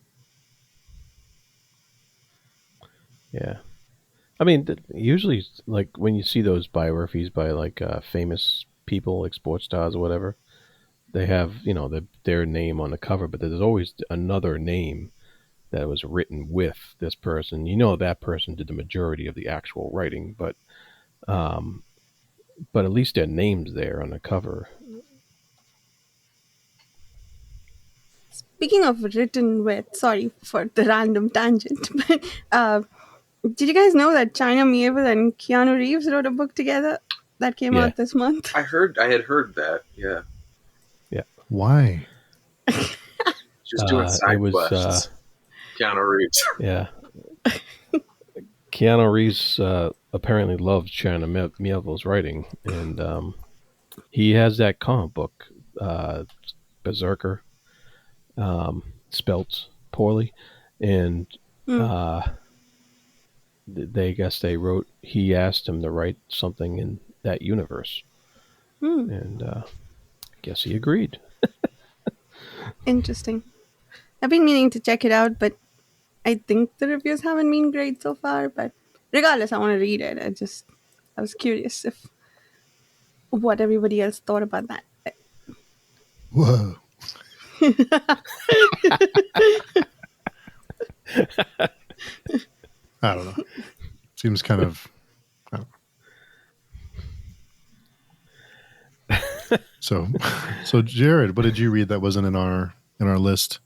Yeah. I mean, usually, like when you see those biographies by like famous people, like sports stars or whatever, they have their name on the cover, but there's always another name that was written with this person. That person did the majority of the actual writing, um, but at least their name's there on the cover. Speaking of written with, sorry for the random tangent, but did you guys know that China Mieville and Keanu Reeves wrote a book together that came Yeah. out this month? I had heard that. Yeah, why? just doing side It was quests. Keanu Reeves. yeah. Keanu Reeves apparently loves China Mieville's writing, and he has that comic book, Berserker, spelt poorly, and he asked him to write something in that universe, and I guess he agreed. Interesting. I've been meaning to check it out, but I think the reviews haven't been great so far. But regardless, I want to read it. I was curious if what everybody else thought about that. Whoa. I don't know. Seems kind of. I don't know. So Jared, what did you read that wasn't in our list?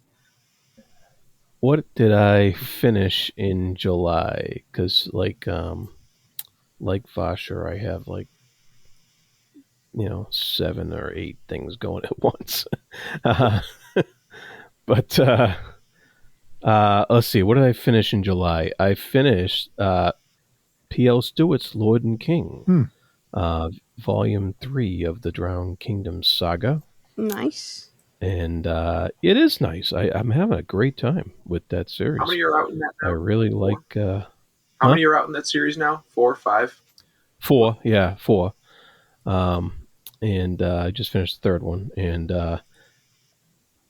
What did I finish in July? Because like Vasher, I have 7 or 8 things going at once. But let's see. What did I finish in July? I finished P.L. Stewart's Lord and King, Volume 3 of the Drowned Kingdom saga. Nice. And it is nice. I'm having a great time with that series. How many are out in that now? I really like... How many are out in that series now? 4 or 5? 4, yeah, 4. And I just finished the third one, and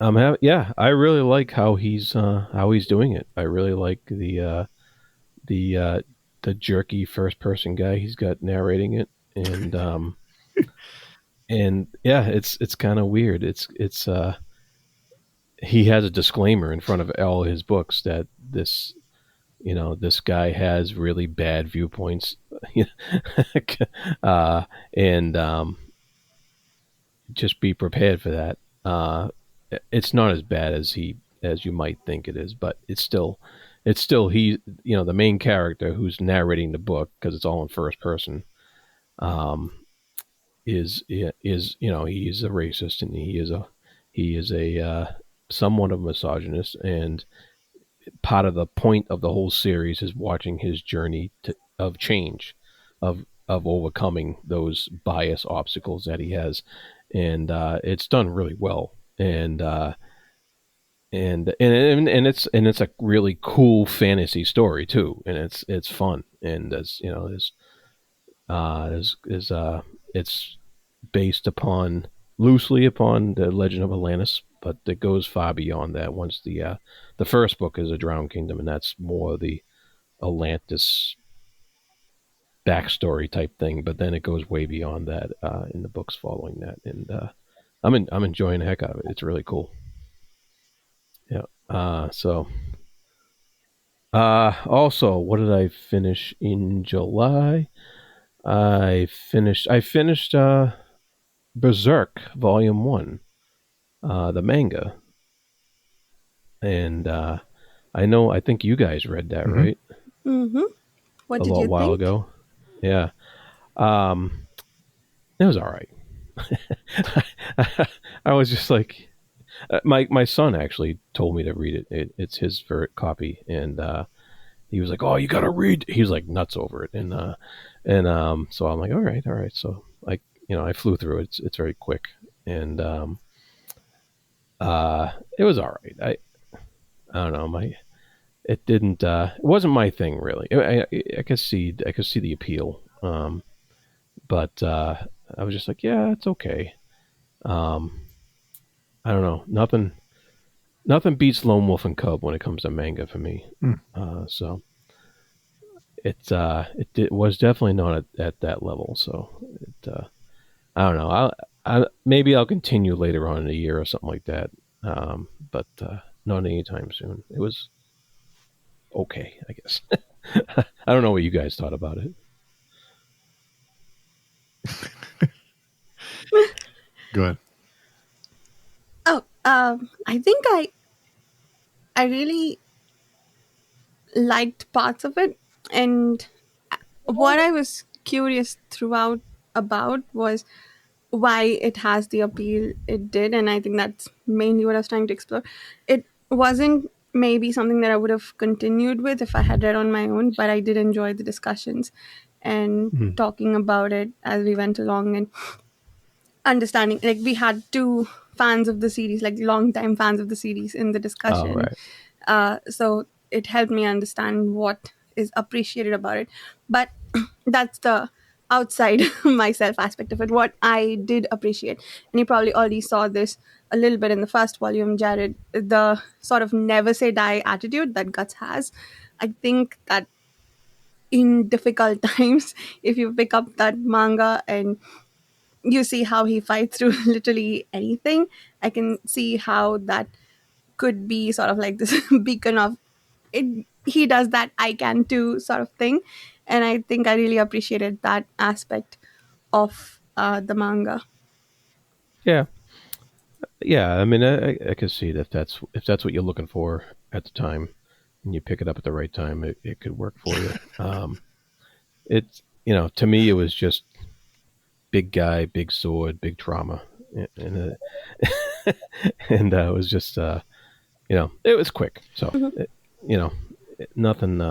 I really like how he's doing it. I really like the jerky first person guy he's got narrating it, and and yeah, it's kind of weird. It's he has a disclaimer in front of all his books that this guy has really bad viewpoints, and just be prepared for that. It's not as bad as you might think it is, but it's still he, the main character who's narrating the book, because it's all in first person, is he's a racist, and he is a somewhat of a misogynist, and part of the point of the whole series is watching his journey of change, of overcoming those bias obstacles that he has, and it's done really well, and it's a really cool fantasy story too, and it's fun, and it's based loosely upon the Legend of Atlantis, but it goes far beyond that. Once the first book is A Drowned Kingdom, and that's more the Atlantis backstory type thing, but then it goes way beyond that in the books following that, and I'm enjoying the heck out of it. It's really cool. Yeah. Also, what did I finish in July? I finished Berserk Volume 1, the manga, and I think you guys read that, right? Mm-hmm. What did you think? A while ago. Yeah. It was all right. I was just like, my son actually told me to read it. It's his favorite copy, and he was like, "Oh, you gotta read." He was like nuts over it, and so I'm like, all right. So I flew through it. It's very quick, and it was all right. I don't know. It wasn't my thing really. I could see the appeal. but I was just like, yeah, it's okay. Um, I don't know. Nothing beats Lone Wolf and Cub when it comes to manga for me. Mm. So it was definitely not at that level. So I don't know. Maybe I'll continue later on in the year or something like that. But not anytime soon. It was okay, I guess. I don't know what you guys thought about it. Go ahead. Oh, I think I really liked parts of it, and what I was curious throughout about was why it has the appeal it did, and I think that's mainly what I was trying to explore. It wasn't maybe something that I would have continued with if I had read on my own, but I did enjoy the discussions and Mm. talking about it as we went along, and understanding, like, we had two fans of the series, like long time fans of the series, in the Oh, discussion. right. So it helped me understand what is appreciated about it. But that's the outside myself aspect of it, what I did appreciate. And you probably already saw this a little bit in the first volume, Jared, the sort of never say die attitude that Guts has. I think that in difficult times, if you pick up that manga and you see how he fights through literally anything, I can see how that could be sort of like this beacon of it. He does that I can too sort of thing. And I think I really appreciated that aspect of the manga. Yeah, yeah. I mean, I can see that if that's what you're looking for at the time, and you pick it up at the right time, it could work for you. It's to me, it was just big guy, big sword, big trauma, and it was just it was quick. So Mhm. you know, nothing.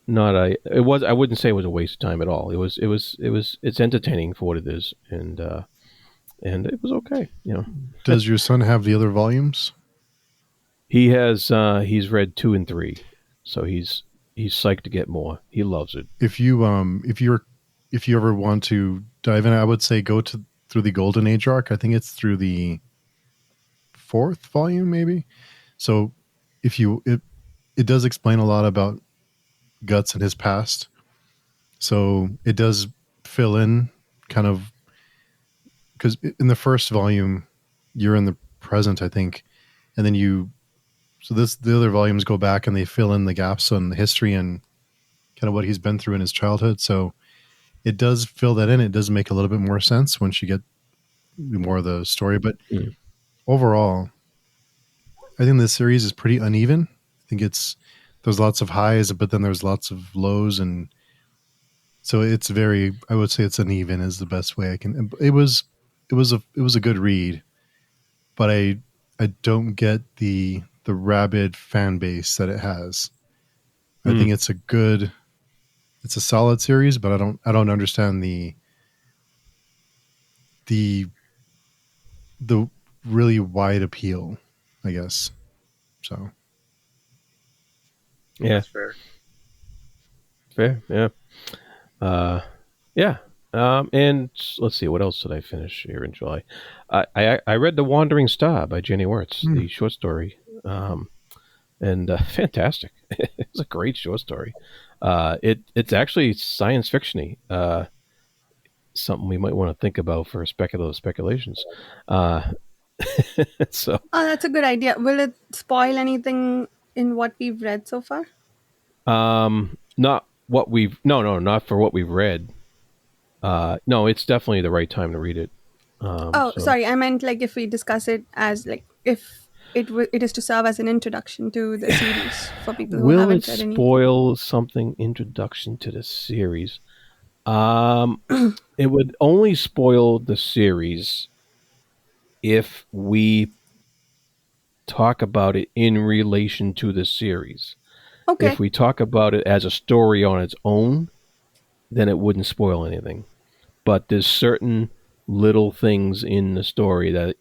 Not a. It was. I wouldn't say it was a waste of time at all. It's entertaining for what it is, and it was okay. Does your son have the other volumes? He's read 2 and 3, so he's psyched to get more. He loves it. If you ever want to dive in, I would say go to through the Golden Age arc. I think it's through the fourth volume, maybe. So if you it does explain a lot about Guts and his past. So it does fill in kind of, because in the first volume you're in the present, I think, and then the other volumes go back and they fill in the gaps on the history and kind of what he's been through in his childhood. So it does fill that in. It does make a little bit more sense once you get more of the story. But Mm. overall, I think this series is pretty uneven. I think there's lots of highs, but then there's lots of lows, and so it's I would say it's uneven is the best way I can. It was a good read, but I don't get the rabid fan base that it has. I think Mm. it's a solid series, but I don't understand the the really wide appeal, I guess. So Yeah, That's fair. fair. Yeah. Uh, yeah. And let's see, what else did I finish here in July? I read The Wandering Star by Jenny Wirtz, Hmm. the short story, and fantastic. It's a great short story. It's actually science fictiony. Something we might want to think about for speculative speculations. Uh, so, Oh, that's a good idea. Will it spoil anything in what we've read so far? not what we've no, not for what we've read. No, it's definitely the right time to read it. Oh, So sorry, I meant like if we discuss it as like if it is to serve as an introduction to the series for people who will it haven't read anything. spoil something introduction to the series? Um, it would only spoil the series if we talk about it in relation to the series. If Okay. we talk about it as a story on its own, then it wouldn't spoil anything. But there's certain little things in the story that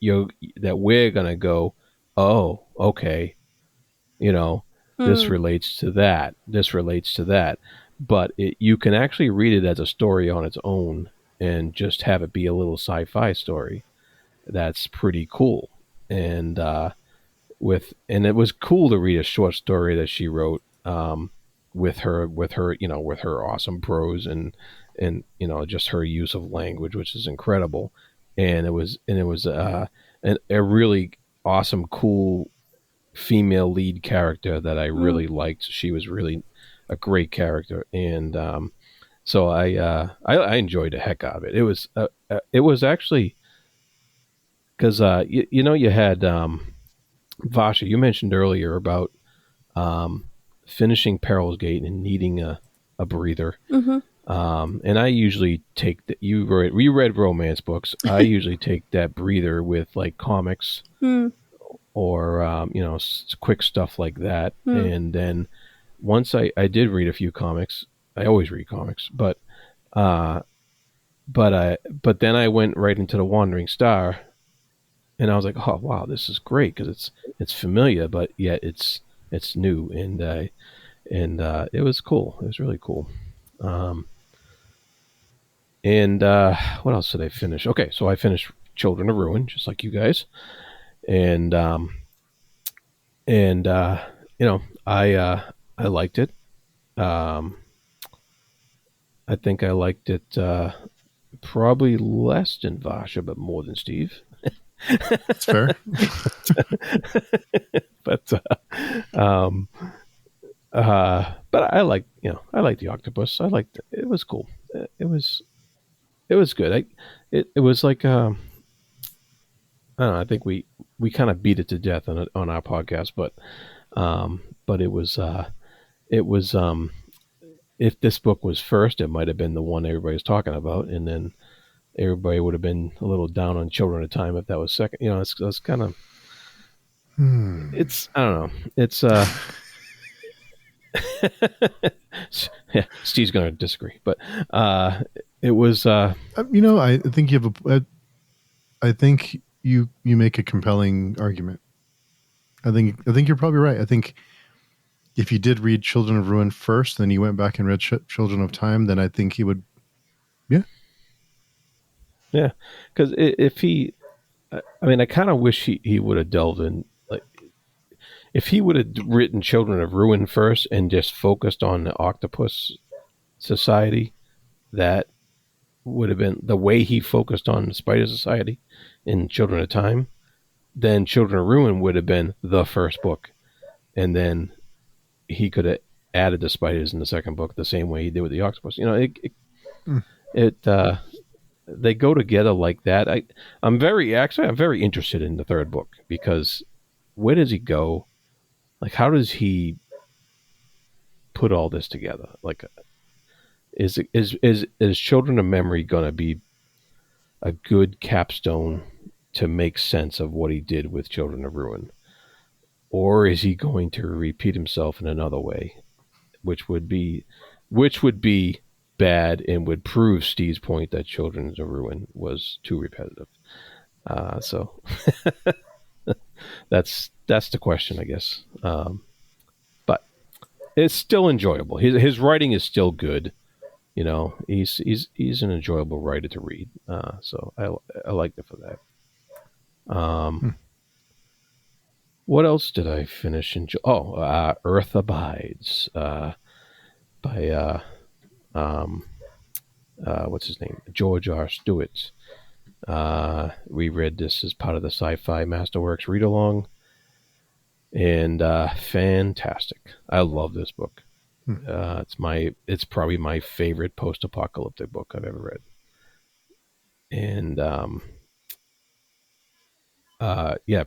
we're gonna go, oh, okay, you know, this Hmm. relates to that. This relates to that. but you can actually read it as a story on its own and just have it be a little sci-fi story. That's pretty cool. And and it was cool to read a short story that she wrote, with her with her awesome prose and just her use of language, which is incredible. And it was a really awesome, cool female lead character that I really liked. She was really a great character, and so I enjoyed the heck out of it. It was actually because you had Vasha. You mentioned earlier about finishing Peril's Gate and needing a breather. Mm-hmm. And I usually take we read romance books. I usually take that breather with like comics or quick stuff like that. And then once I did read a few comics. I always read comics, but then I went right into the Wandering Star, and I was like, oh wow, this is great because it's familiar, but yet it's new, and it was cool. It was really cool. And what else did I finish? Okay, so I finished Children of Ruin, just like you guys, and I liked it. I think I liked it probably less than Vasha, but more than Steve. That's fair. But I like the octopus. I liked it. It was cool. It was good. It was like I don't know. I think we kind of beat it to death on our podcast, but it was if this book was first, it might have been the one everybody was talking about, and then everybody would have been a little down on Children of Time if that was second. It's kind of it's I don't know. It's yeah, Steve's going to disagree, but it was. I think you have I think you make a compelling argument. I think you're probably right. I think if you did read Children of Ruin first, then you went back and read Children of Time, then I think he would. Yeah, because if he, I mean, I kind of wish he would have delved in. Like, if he would have written Children of Ruin first and just focused on the Octopus Society, that would have been the way he focused on the Spider Society in Children of Time. Then Children of Ruin would have been the first book, and then he could have added the spiders in the second book the same way he did with the octopus. They go together like that. I'm very interested in the third book, because where does he go? Like, how does he put all this together? Like, is Children of Memory going to be a good capstone to make sense of what he did with Children of Ruin? Or is he going to repeat himself in another way, which would be bad and would prove Steve's point that Children of Ruin was too repetitive. So that's the question, I guess. But it's still enjoyable. His writing is still good. He's an enjoyable writer to read. So I liked it for that. What else did I finish? Earth Abides by what's his name? George R. Stewart. We read this as part of the Sci-Fi Masterworks read-along, and fantastic. I love this book. It's probably my favorite post-apocalyptic book I've ever read. And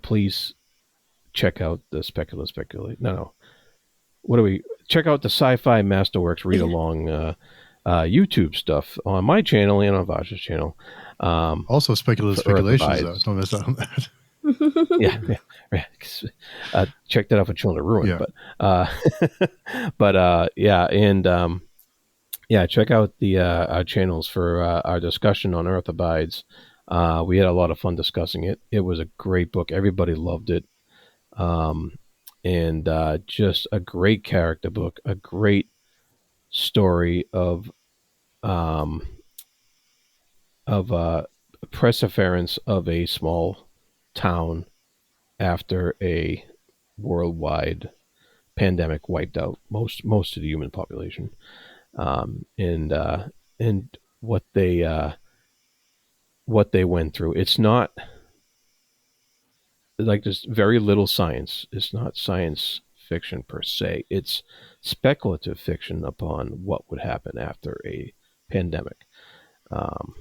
please check out the Speculate. No. Check out the Sci-Fi Masterworks read-along YouTube stuff on my channel and on Vasha's channel. Also, speculations. Don't miss out on that. Yeah. Check that out for Children of Ruin. Yeah. Check out the our channels for our discussion on Earth Abides. We had a lot of fun discussing it. It was a great book. Everybody loved it. And just a great character book, a great story of perseverance of a small town after a worldwide pandemic wiped out most of the human population, and what they went through. It's not like there's very little science. It's not science fiction per se. It's speculative fiction upon what would happen after a pandemic. Um,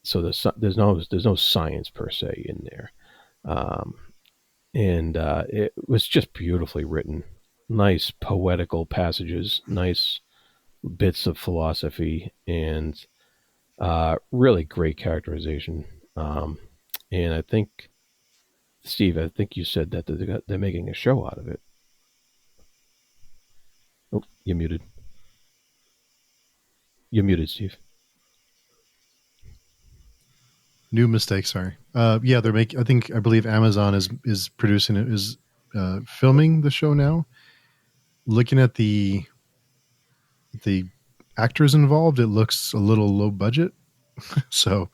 so there's no science per se in there, um, and it was just beautifully written. Nice poetical passages, nice bits of philosophy, and really great characterization. And I think, Steve, I think you said that they're making a show out of it. Oh, you're muted. You're muted, Steve. New mistake. Sorry. Yeah, I believe Amazon is producing it, is filming the show now. Looking at the actors involved, it looks a little low budget. So,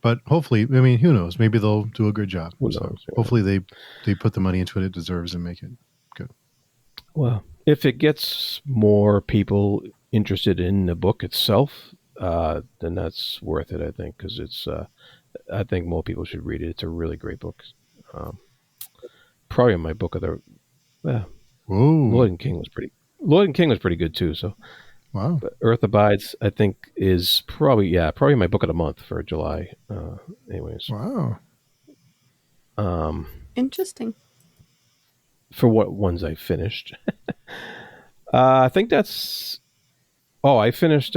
but hopefully, I mean, who knows? Maybe they'll do a good job. So hopefully they put the money into it deserves and make it good. Well, if it gets more people interested in the book itself, then that's worth it, I think, because it's. I think more people should read it. It's a really great book. Probably my book of the. Lloyd and King was pretty good too. So. Wow. But Earth Abides, I think, is probably my book of the month for July. Anyways. Wow. Interesting. For what ones I finished. I think that's... Oh, I finished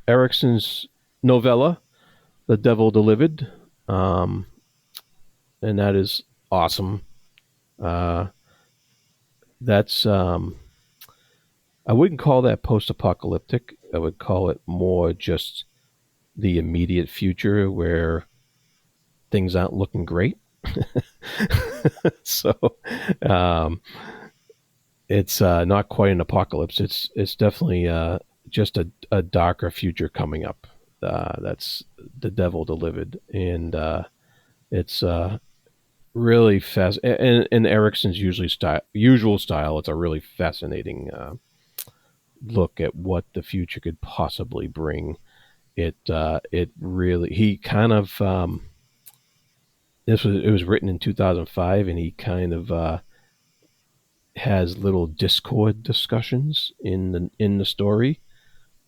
Erickson's novella, The Devil Delivered. And that is awesome. That's... I wouldn't call that post-apocalyptic. I would call it more just the immediate future where things aren't looking great. So it's not quite an apocalypse. It's definitely just a darker future coming up. That's The Devil Delivered, and it's really fast. And Erickson's usual style. It's a really fascinating look at what the future could possibly bring. It really, he kind of it was written in 2005, and he kind of has little Discord discussions in the story,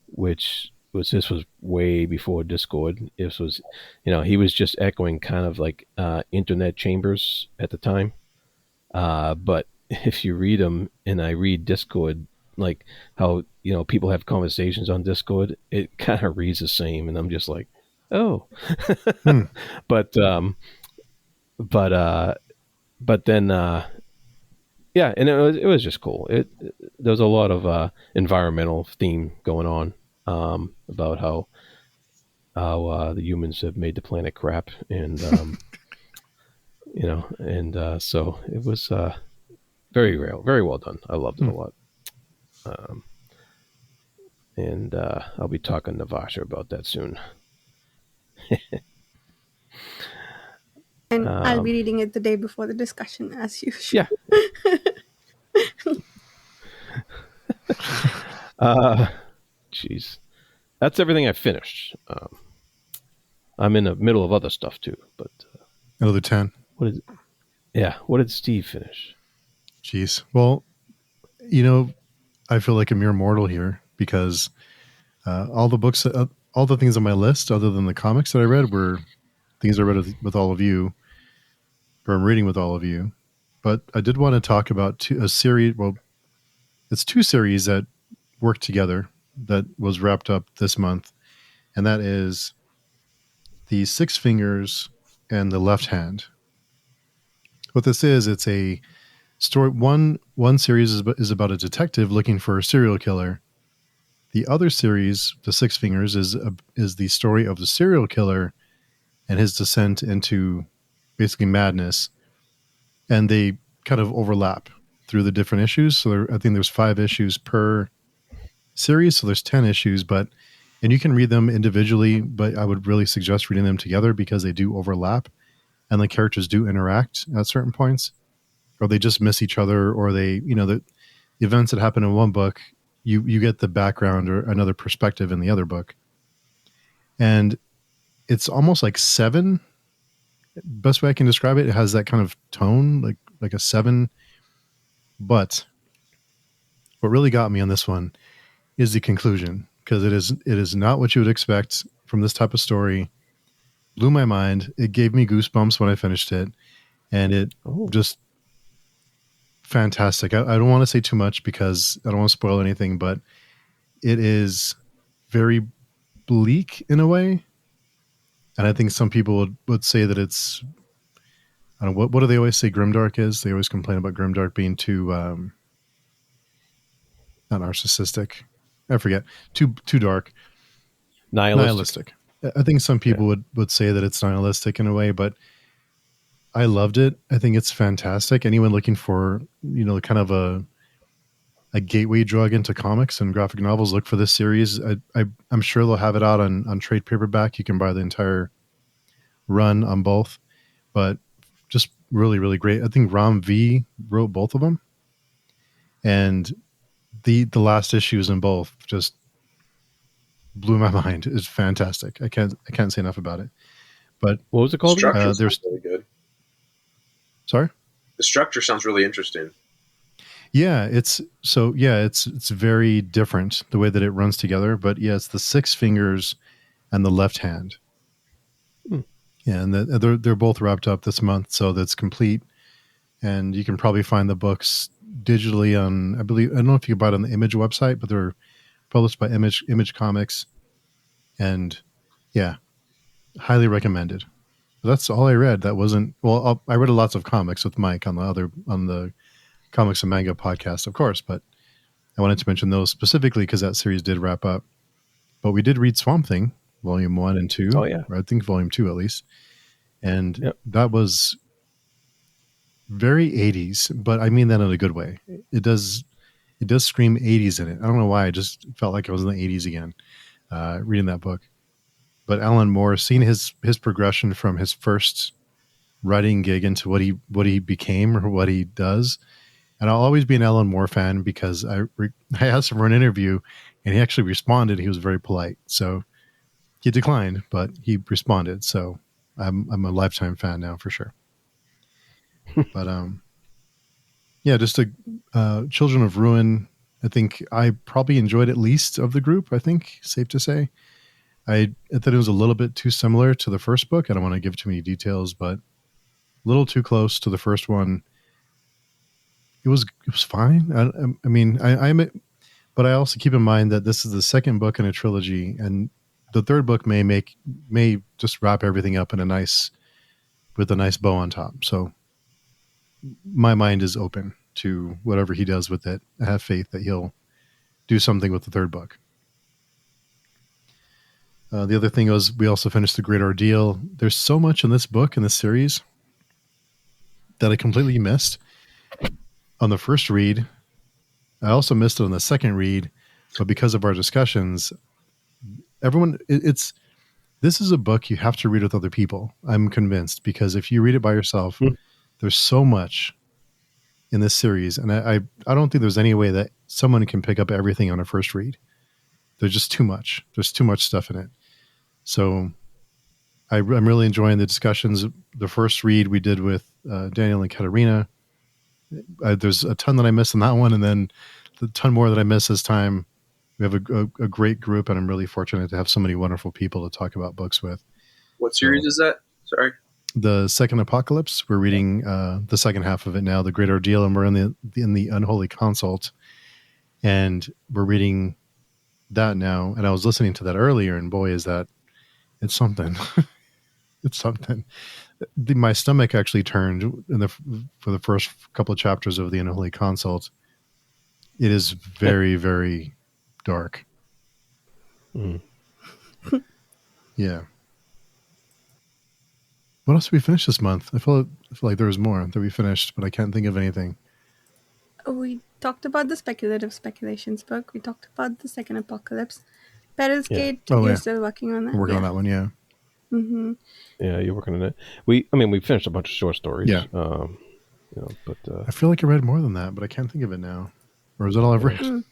which this was way before Discord. This was, he was just echoing kind of like internet chambers at the time. But if you read them, and I read Discord, like how people have conversations on Discord, it kind of reads the same, and I'm just like, oh. But then yeah, and it was just cool. There was a lot of environmental theme going on, about how the humans have made the planet crap, and so it was very real, very well done. I loved it a lot. And I'll be talking to Vasha about that soon. And I'll be reading it the day before the discussion, as usual. Yeah. Jeez. That's everything I finished. I'm in the middle of other stuff too, but... Another 10. What did Steve finish? Jeez. Well, I feel like a mere mortal here, because all the books, all the things on my list, other than the comics that I read, were things I read with all of you, or I'm reading with all of you. But I did want to talk about a series. Well, it's two series that work together that was wrapped up this month, and that is The Six Fingers and The Left Hand. What this is, it's a story. One series is about a detective looking for a serial killer. The other series, The Six Fingers, is the story of the serial killer and his descent into basically madness. And they kind of overlap through the different issues. So I think there's 5 issues per series. So there's 10 issues, and you can read them individually, but I would really suggest reading them together because they do overlap and the characters do interact at certain points, or they just miss each other, or they, the events that happen in one book, you get the background or another perspective in the other book. And it's almost like Seven. Best way I can describe it, it has that kind of tone, like a Seven. But what really got me on this one is the conclusion, because it is not what you would expect from this type of story. Blew my mind. It gave me goosebumps when I finished it, and it just fantastic. I don't want to say too much because I don't want to spoil anything, but it is very bleak in a way. And I think some people would say that it's, I don't know, what do they always say grimdark is? They always complain about grimdark being too, not narcissistic. I forget. Too dark. Nihilistic. I think some people would say that it's nihilistic in a way, but I loved it. I think it's fantastic. Anyone looking for, kind of a gateway drug into comics and graphic novels, look for this series. I'm sure they'll have it out on trade paperback. You can buy the entire run on both, but just really, really great. I think Ram V wrote both of them, and the last issues in both just blew my mind. It's fantastic. I can't say enough about it. But what was it called? The structure sounds really good. Sorry? The structure sounds really interesting. Yeah, it's very different the way that it runs together. But yeah, it's the 6 fingers and the left hand. Yeah, and they're both wrapped up this month, so that's complete. And you can probably find the books digitally on, I don't know if you can buy it on the Image website, but they're published by Image Comics. And yeah, highly recommended. That's all I read. That wasn't, well, I read lots of comics with Mike on the Comics and Manga podcast, of course, but I wanted to mention those specifically because that series did wrap up. But we did read Swamp Thing, Volume 1 and 2. Oh, yeah. Or I think Volume 2 at least. And that was very 80s, but I mean that in a good way. It does scream 80s in it. I don't know why. I just felt like I was in the 80s again reading that book. But Alan Moore, seeing his progression from his first writing gig into what he became or what he does. And I'll always be an Alan Moore fan because I asked him for an interview and he actually responded. He was very polite. So he declined, but he responded. So I'm a lifetime fan now for sure. But yeah, just Children of Ruin. I think I probably enjoyed it least of the group. I think safe to say. I thought it was a little bit too similar to the first book. I don't want to give too many details, but a little too close to the first one. It was fine. I mean, but I also keep in mind that this is the second book in a trilogy, and the third book may just wrap everything up with a nice bow on top. So my mind is open to whatever he does with it. I have faith that he'll do something with the third book. The other thing was we also finished The Great Ordeal. There's so much in this book, in this series, that I completely missed on the first read. I also missed it on the second read, but because of our discussions, this is a book you have to read with other people. I'm convinced, because if you read it by yourself, there's so much in this series. And I don't think there's any way that someone can pick up everything on a first read. There's just too much. There's too much stuff in it. So I'm really enjoying the discussions. The first read we did with Daniel and Katarina. There's a ton that I missed in that one, and then the ton more that I missed this time. We have a great group, and I'm really fortunate to have so many wonderful people to talk about books with. What series is that? Sorry. The Second Apocalypse. We're reading the second half of it now, The Great Ordeal, and we're in the Unholy Consult, and we're reading that now. And I was listening to that earlier, and boy, is that it's something. It's something. My stomach actually turned for the first couple of chapters of the Unholy Consult. It is very, very dark. Yeah. What else did we finish this month? I feel like there was more that we finished, but I can't think of anything. We talked about the speculative speculations book. We talked about the second apocalypse. Peril's Yeah. Gate, Oh, you're yeah. still working on that? I'm working on that one. Yeah. Mm-hmm. Yeah, you're working on it. We finished a bunch of short stories. Yeah. But I feel like I read more than that, but I can't think of it now. Or is that all I've read? Mm.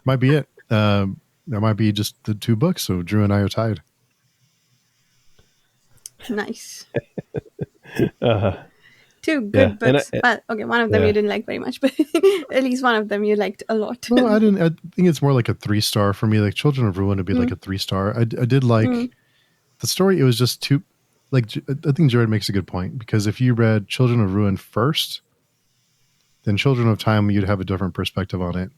Might be it. That might be just the 2 books. So Drew and I are tied. Nice. uh, 2 good and books. Well, okay, one of them yeah. you didn't like very much, but at least one of them you liked a lot. Well, I didn't. I think it's more like a 3-star for me. Like Children of Ruin would be like a 3-star. I did like the story. It was just too. Like I think Jared makes a good point, because if you read Children of Ruin first, then Children of Time, you'd have a different perspective on it.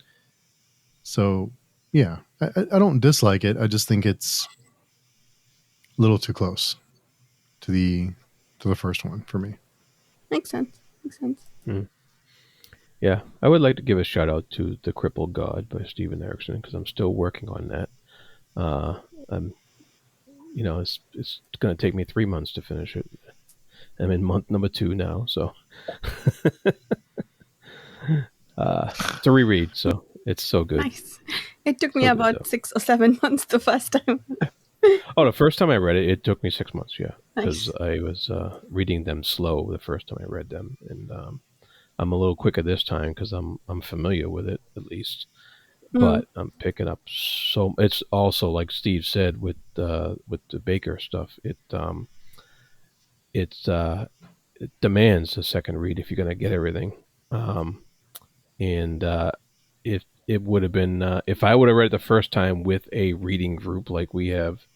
So yeah, I don't dislike it. I just think it's a little too close to the first one for me. Makes sense. Yeah, I would like to give a shout out to The Crippled God by Steven Erikson, because I'm still working on that. It's going to take me 3 months to finish it. I'm in month number 2 now, so it's a reread, so it's so good. Nice. It took me So good, about though. 6 or 7 months the first time. Oh, the first time I read it, it took me 6 months, yeah, because Nice. I was reading them slow the first time I read them, and I'm a little quicker this time because I'm familiar with it at least. But I'm picking up so. It's also like Steve said with the Baker stuff. It demands a second read if you're going to get everything. And if it would have been if I would have read it the first time with a reading group like we have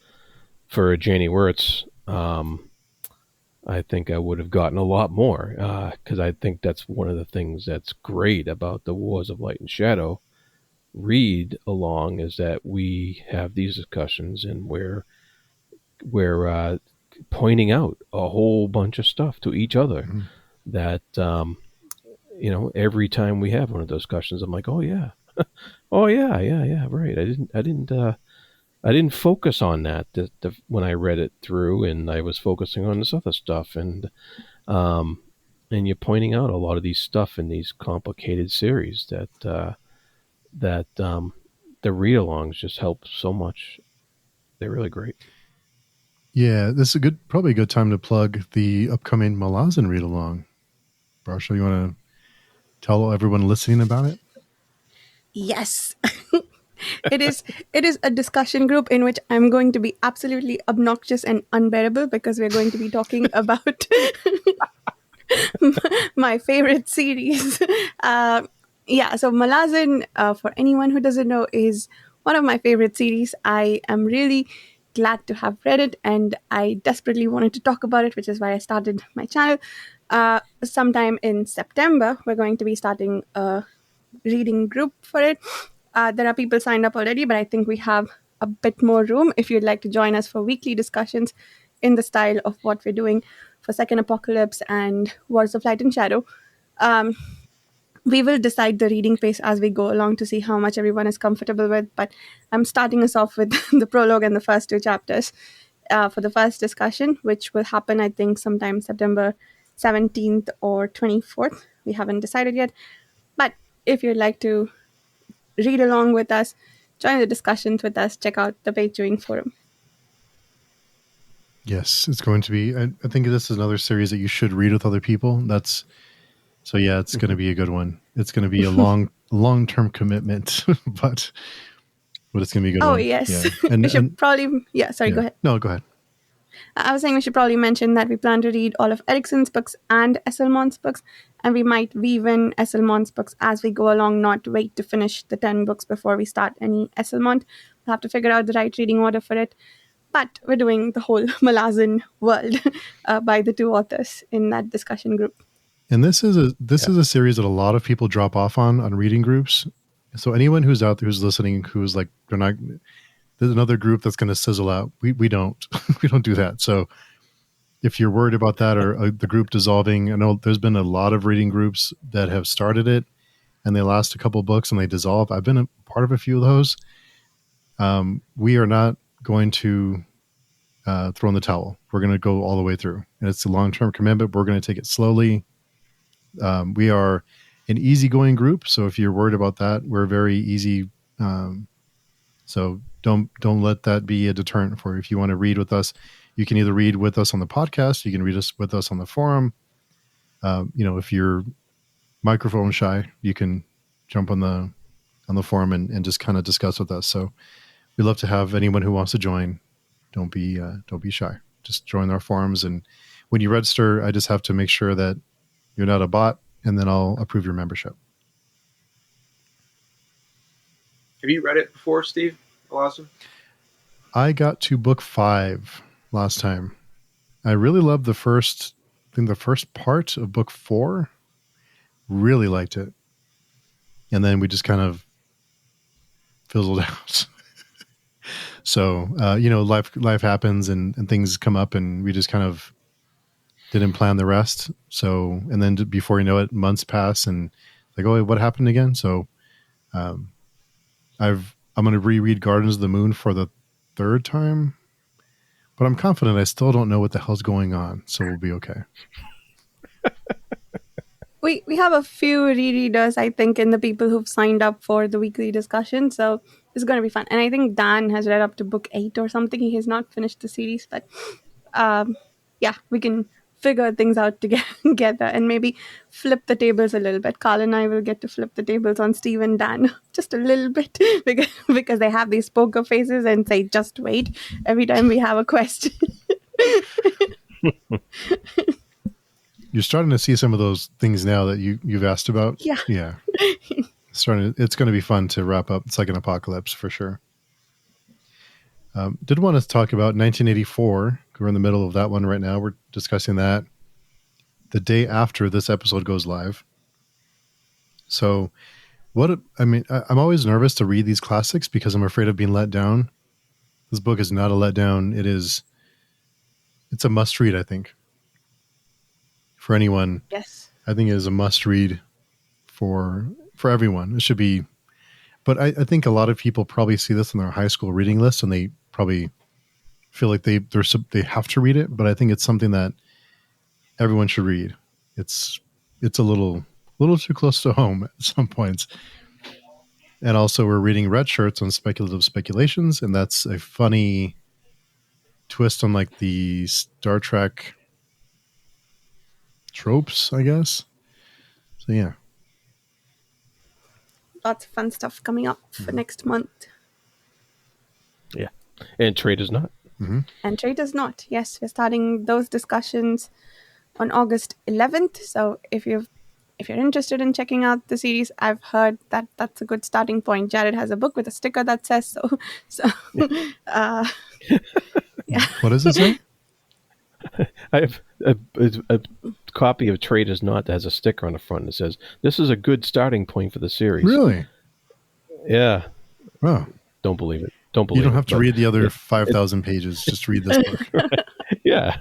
for Janie Wirtz, I think I would have gotten a lot more, because I think that's one of the things that's great about the Wars of Light and Shadow read along, is that we have these discussions and we're pointing out a whole bunch of stuff to each other that every time we have one of those discussions, I'm like, oh yeah, oh yeah, right. I didn't focus on that when I read it through, and I was focusing on this other stuff, and you're pointing out a lot of these stuff in these complicated series that the read-alongs just help so much. They're really great. Yeah, this is probably a good time to plug the upcoming Malazan read-along. Barsha, you want to tell everyone listening about it? Yes. It is a discussion group in which I'm going to be absolutely obnoxious and unbearable, because we're going to be talking about my favorite series. So Malazan, for anyone who doesn't know, is one of my favorite series. I am really glad to have read it, and I desperately wanted to talk about it, which is why I started my channel. Sometime in September, we're going to be starting a reading group for it. There are people signed up already, but I think we have a bit more room if you'd like to join us for weekly discussions in the style of what we're doing for Second Apocalypse and Wars of Light and Shadow. We will decide the reading pace as we go along to see how much everyone is comfortable with, but I'm starting us off with the prologue and the first 2 chapters for the first discussion, which will happen, I think, sometime September 17th or 24th. We haven't decided yet. But if you'd like to read along with us, join the discussions with us, check out the Page Viewing Forum. Yes, it's going to be. I think this is another series that you should read with other people. It's going to be a good one. It's going to be a long-term commitment, but it's going to be a good one. Oh, yes. Yeah. And, we should probably... Yeah, sorry, go ahead. No, go ahead. I was saying we should probably mention that we plan to read all of Erickson's books and Esselmont's books, and we might weave in Esselmont's books as we go along, not wait to finish the 10 books before we start any Esselmont. We'll have to figure out the right reading order for it. But we're doing the whole Malazan world by the 2 authors in that discussion group. And this is a series that a lot of people drop off on reading groups. So anyone who's out there who's listening, who's like, there's another group that's going to sizzle out. We don't we don't do that. So if you're worried about that or the group dissolving, I know there's been a lot of reading groups that have started it and they last a couple books and they dissolve. I've been a part of a few of those. We are not going to throw in the towel. We're going to go all the way through. And it's a long-term commitment. We're going to take it slowly. We are an easygoing group. So if you're worried about that, we're very easy. So don't let that be a deterrent for you. If you want to read with us, you can either read with us on the podcast, you can read us with us on the forum. If you're microphone shy, you can jump on the forum and just kind of discuss with us. So we'd love to have anyone who wants to join. Don't be shy. Just join our forums, and when you register, I just have to make sure that you're not a bot, and then I'll approve your membership. Have you read it before, Steve? Awesome. I got to book 5 last time. I really loved the first part of book 4. Really liked it. And then we just kind of fizzled out. So, life happens and things come up, and we just kind of didn't plan the rest. So, and then before you know it, months pass and like, oh, what happened again? So, I'm going to reread Gardens of the Moon for the 3rd time, but I'm confident I still don't know what the hell's going on. So we'll be okay. We have a few rereaders, I think, in the people who've signed up for the weekly discussion. So it's going to be fun. And I think Dan has read up to book 8 or something. He has not finished the series, but we can figure things out together and maybe flip the tables a little bit. Carl and I will get to flip the tables on Steve and Dan just a little bit because they have these poker faces and say, just wait, every time we have a question. You're starting to see some of those things now that you've asked about. Yeah. It's going to be fun to wrap up. It's like an apocalypse for sure. Did want to talk about 1984. We're in the middle of that one right now. We're discussing that the day after this episode goes live. So I'm always nervous to read these classics because I'm afraid of being let down. This book is not a letdown. It's a must read, I think. For anyone. Yes. I think it is a must read for everyone. It should be, but I think a lot of people probably see this on their high school reading list and they probably feel like they have to read it. But I think it's something that everyone should read. It's a little too close to home at some points. And also we're reading Red Shirts on Speculative Speculations. And that's a funny twist on like the Star Trek tropes, I guess. So yeah. Lots of fun stuff coming up for next month. Yeah. And Trade is Not. Mm-hmm. And Trade is Not. Yes, we're starting those discussions on August 11th. So if you're interested in checking out the series, I've heard that that's a good starting point. Jared has a book with a sticker that says so. Yeah. What does it say? I have a copy of Trade is Not that has a sticker on the front that says, "This is a good starting point for the series." Really? Yeah. Oh. Don't believe it. You don't have to read the other 5,000 pages. Just read this book. Yeah.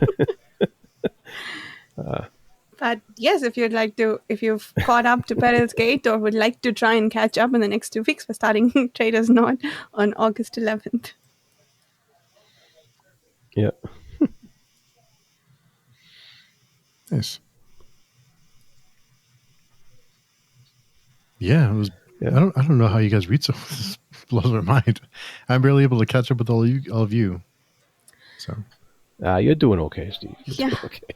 But yes, if you've caught up to Peril's Gate or would like to try and catch up in the next 2 weeks, we're starting Trade is Not on August 11th. Yeah. Nice. Yeah, it was. Yeah. I don't know how you guys read so. This blows my mind. I'm barely able to catch up with all of you. So. You're doing okay, Steve. You're doing okay.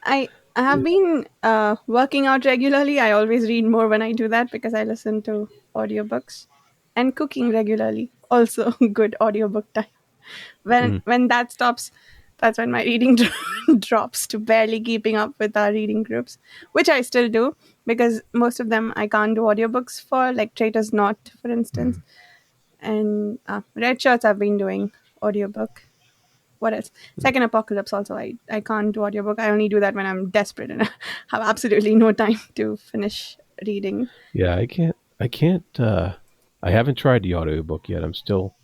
I have been working out regularly. I always read more when I do that because I listen to audiobooks, and cooking regularly. Also, good audiobook time. When that stops, that's when my reading drops to barely keeping up with our reading groups, which I still do because most of them I can't do audiobooks for, like Trade is Not, for instance. And Red Shirts I've been doing audiobook. What else? Second Apocalypse also I can't do audiobook. I only do that when I'm desperate and I have absolutely no time to finish reading. Yeah, I can't I haven't tried the audiobook yet. I'm still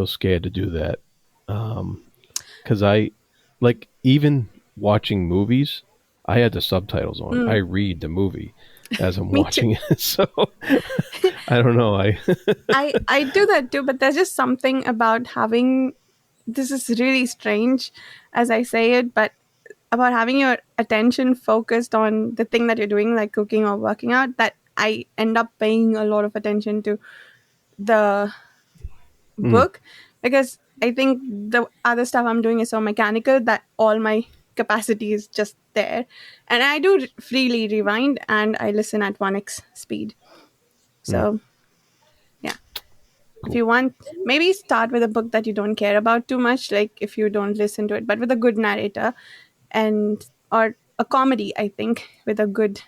scared to do that. Because I like even watching movies, I had the subtitles on. I read the movie as I'm watching it. So I don't know. I do that too, but there's just something about having, this is really strange as I say it, but about having your attention focused on the thing that you're doing, like cooking or working out, that I end up paying a lot of attention to the book, because I think the other stuff I'm doing is so mechanical that all my capacity is just there. And I do freely rewind and I listen at 1x speed. So, yeah. If you want, maybe start with a book that you don't care about too much, like if you don't listen to it, but with a good narrator, and or a comedy, I think, with a good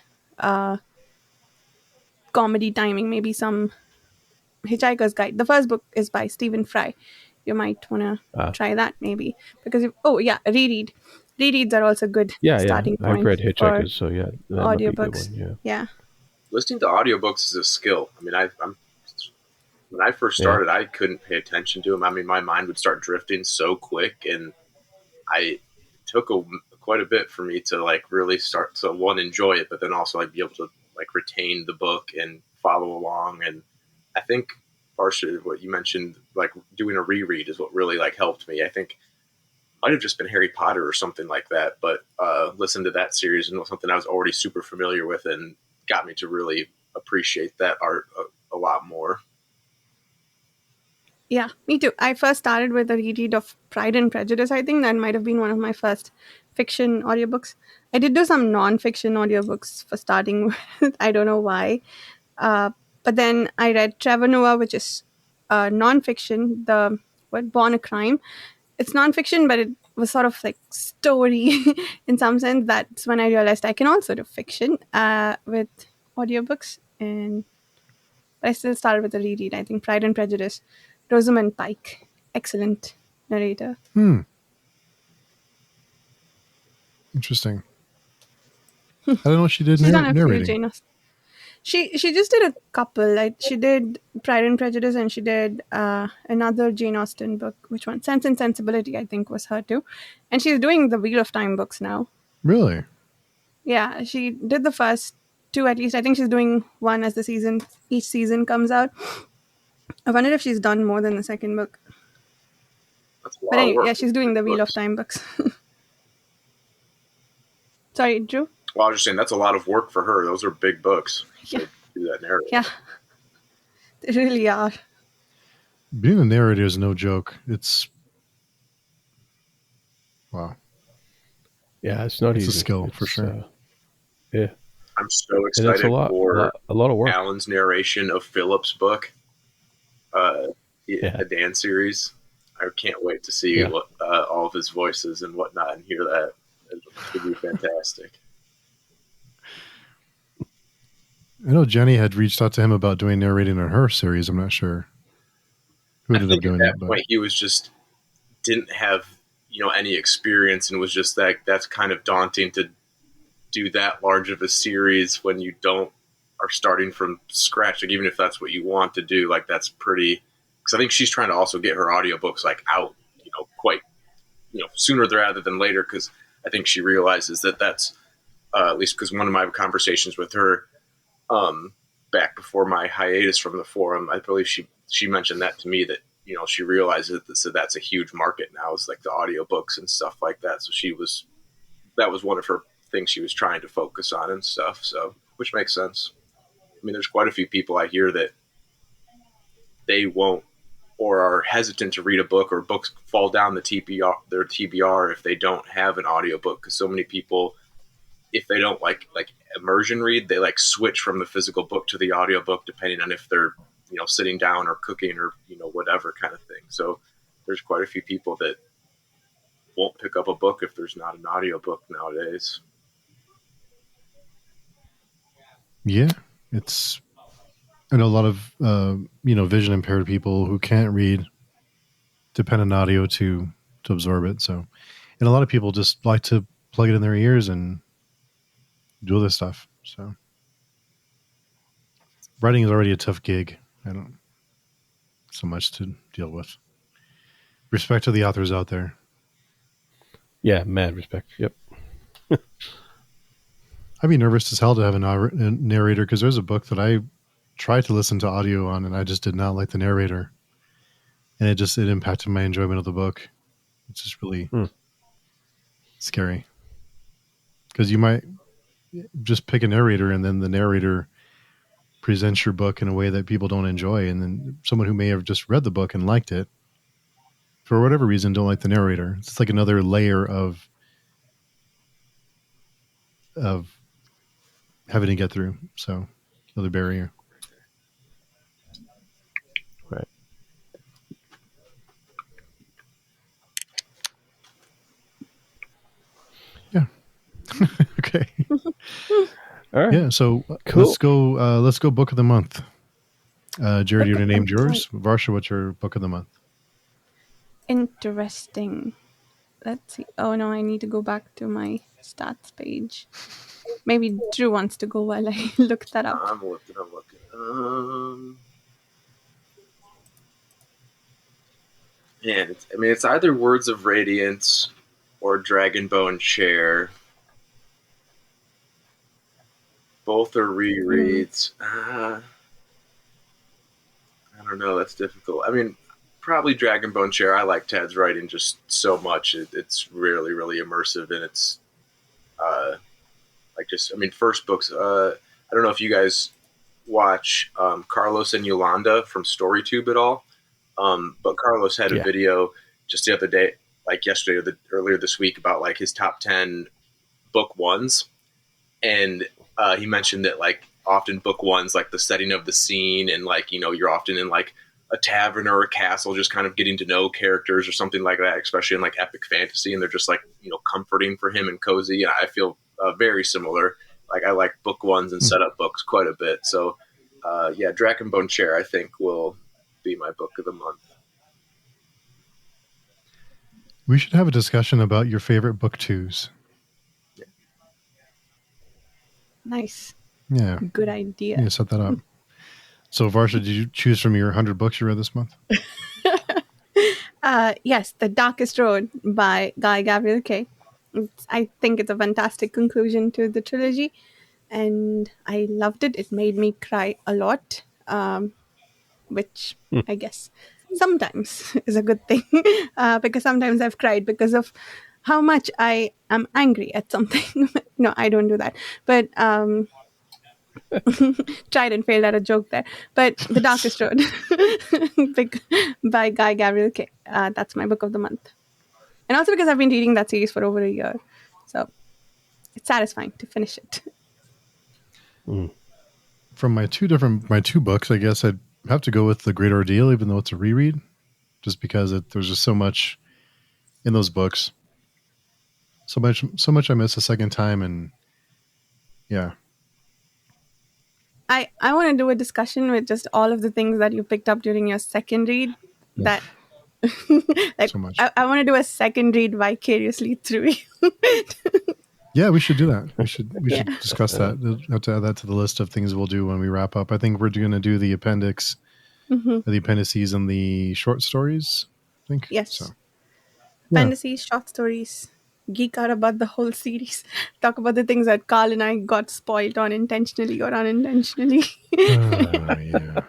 comedy timing, maybe some Hitchhiker's Guide. The first book is by Stephen Fry. You might want to try that maybe, because reread. Rereads are also good Yeah. starting I've point read for Hitchhikers, so yeah, that might be a good audiobooks. one. Yeah. Listening to audiobooks is a skill. I mean, I'm when I first started, I couldn't pay attention to them. I mean, my mind would start drifting so quick, and it took quite a bit for me to like really start to one, enjoy it, but then also like be able to like retain the book and follow along. And I think partially what you mentioned, like doing a reread, is what really like helped me. I think it might have just been Harry Potter or something like that, but listen to that series and something I was already super familiar with, and got me to really appreciate that art a lot more. Yeah, me too. I first started with a reread of Pride and Prejudice. I think that might have been one of my first fiction audiobooks. I did do some non-fiction audiobooks for starting with. I don't know why. Uh, but then I read Trevor Noah, which is non-fiction, Born a Crime. It's non-fiction, but it was sort of like story in some sense. That's when I realized I can also do fiction with audiobooks. And I still started with a reread. I think Pride and Prejudice. Rosamund Pike, excellent narrator. Interesting. I don't know what she did She's done a few narrating. Jane Austen. She just did a couple. Like she did Pride and Prejudice, and she did another Jane Austen book. Which one? Sense and Sensibility, I think, was her too. And she's doing the Wheel of Time books now. Really? Yeah, she did the first two at least. I think she's doing one as each season comes out. I wonder if she's done more than the second book. That's a lot But anyway, of work. yeah, she's doing the Wheel of Time books. Sorry, Drew? Well, I was just saying that's a lot of work for her. Those are big books. Yeah. To do that narrative. Yeah. They really are. Being a narrator is no joke. It's wow. Yeah, it's not easy. It's a skill for sure. Yeah. I'm so excited for a lot of work. Alan's narration of Philip's book, the Dan series. I can't wait to see what all of his voices and whatnot and hear that. It would be fantastic. I know Jenny had reached out to him about doing narrating on her series. I'm not sure who ended up doing at it. That point, he was just didn't have any experience, and was just that's kind of daunting to do that large of a series when you are starting from scratch. Like, even if that's what you want to do, like that's pretty. Because I think she's trying to also get her audiobooks like out, quite sooner rather than later. Because I think she realizes that's at least because one of my conversations with her back before my hiatus from the forum, I believe she mentioned that to me, that she realizes that that's a huge market now. It's like the audiobooks and stuff like that. So that was one of her things she was trying to focus on and stuff. So, which makes sense. I mean, there's quite a few people I hear that they won't or are hesitant to read a book, or books fall down their TBR if they don't have an audiobook. Because so many people, if they don't like immersion read, they like switch from the physical book to the audiobook depending on if they're sitting down or cooking or whatever kind of thing. So there's quite a few people that won't pick up a book if there's not an audiobook nowadays. Yeah, I know a lot of vision impaired people who can't read depend on audio to absorb it. So, and a lot of people just like to plug it in their ears and do other stuff. So, writing is already a tough gig. I don't so much to deal with. Respect to the authors out there. Yeah, mad respect. Yep. I'd be nervous as hell to have a narrator, because there's a book that I tried to listen to audio on, and I just did not like the narrator, and it impacted my enjoyment of the book. It's just really scary. because you might just pick a narrator and then the narrator presents your book in a way that people don't enjoy, and then someone who may have just read the book and liked it for whatever reason don't like the narrator. It's like another layer of having to get through. So another barrier. Right. Yeah. Okay. All right. Yeah. So Cool. Let's go book of the month. Jared, you named yours. Varsha, what's your book of the month? Interesting. Let's see. Oh no, I need to go back to my stats page. Maybe Drew wants to go while I look that up. I'm looking. Man, it's either Words of Radiance or Dragonbone Chair. Both are rereads. I don't know. That's difficult. I mean, probably Dragonbone Chair. I like Tad's writing just so much. It's really, really immersive, and it's first books. I don't know if you guys watch Carlos and Yolanda from StoryTube at all, but Carlos had a video just the other day, like yesterday or earlier this week, about like his top 10 book ones, and he mentioned that like often book ones, like the setting of the scene, and like, you know, you're often in like a tavern or a castle, just kind of getting to know characters or something like that, especially in like epic fantasy, and they're just like, you know, comforting for him and cozy. And I feel very similar. Like I like book ones and setup books quite a bit. So yeah, Dragonbone Chair I think will be my book of the month. We should have a discussion about your favorite book twos. Nice. Yeah. Good idea. Yeah, set that up. So, Varsha, did you choose from your 100 books you read this month? Yes, The Darkest Road by Guy Gabriel Kay. I think it's a fantastic conclusion to the trilogy, and I loved it. It made me cry a lot, which I guess sometimes is a good thing, because sometimes I've cried because of how much I am angry at something. No, I don't do that. But tried and failed at a joke there. But The Darkest Road by Guy Gabriel Kay. That's my book of the month. And also because I've been reading that series for over a year. So it's satisfying to finish it. From my two books, I guess I'd have to go with The Great Ordeal, even though it's a reread, just because there's just so much in those books. So much I miss a second time, and yeah. I want to do a discussion with just all of the things that you picked up during your second read. That like So much. I want to do a second read vicariously through you. Yeah, we should do that. We should discuss that. We'll have to add that to the list of things we'll do when we wrap up. I think we're going to do the appendix, the appendices, and the short stories. I think. Yes. So, Fantasies, short stories, geek out about the whole series. Talk about the things that Carl and I got spoiled on intentionally or unintentionally. yeah.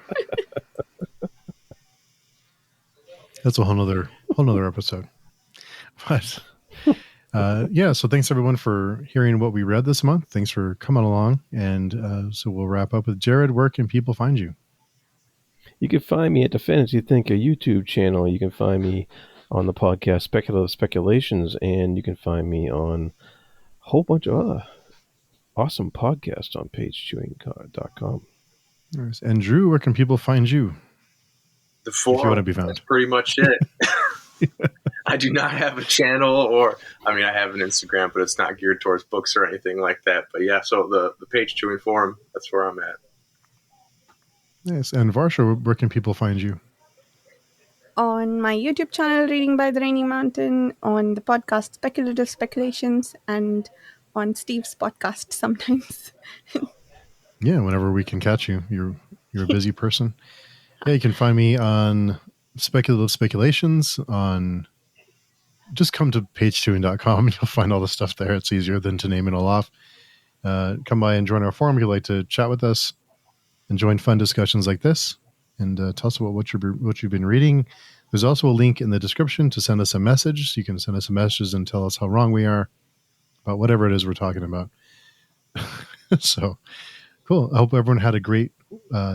That's a whole nother episode. But yeah, so thanks everyone for hearing what we read this month. Thanks for coming along. And so we'll wrap up with Jared. Where can people find you? You can find me at the Fantasy Thinker YouTube channel. You can find me on the podcast Speculative Speculations, and you can find me on a whole bunch of other awesome podcasts on pagechewing.com. Nice. And Drew, where can people find you? The forum. If you want to be found. That's pretty much it. I do not have a channel, I have an Instagram, but it's not geared towards books or anything like that. But yeah, so the Page Chewing forum, that's where I'm at. Yes. And Varsha, where can people find you? On my YouTube channel, Reading by the Rainy Mountain, on the podcast Speculative Speculations, and on Steve's podcast sometimes. Yeah, whenever we can catch you. You're a busy person. Yeah, you can find me on Speculative Speculations on... Just come to pagechewing.com and you'll find all the stuff there. It's easier than to name it all off. Come by and join our forum if you'd like to chat with us and join fun discussions like this, and tell us about what you've been reading. There's also a link in the description to send us a message. So you can send us a message and tell us how wrong we are. about whatever it is we're talking about. So cool. I hope everyone had a great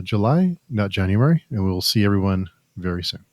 July, not January, and we'll see everyone very soon.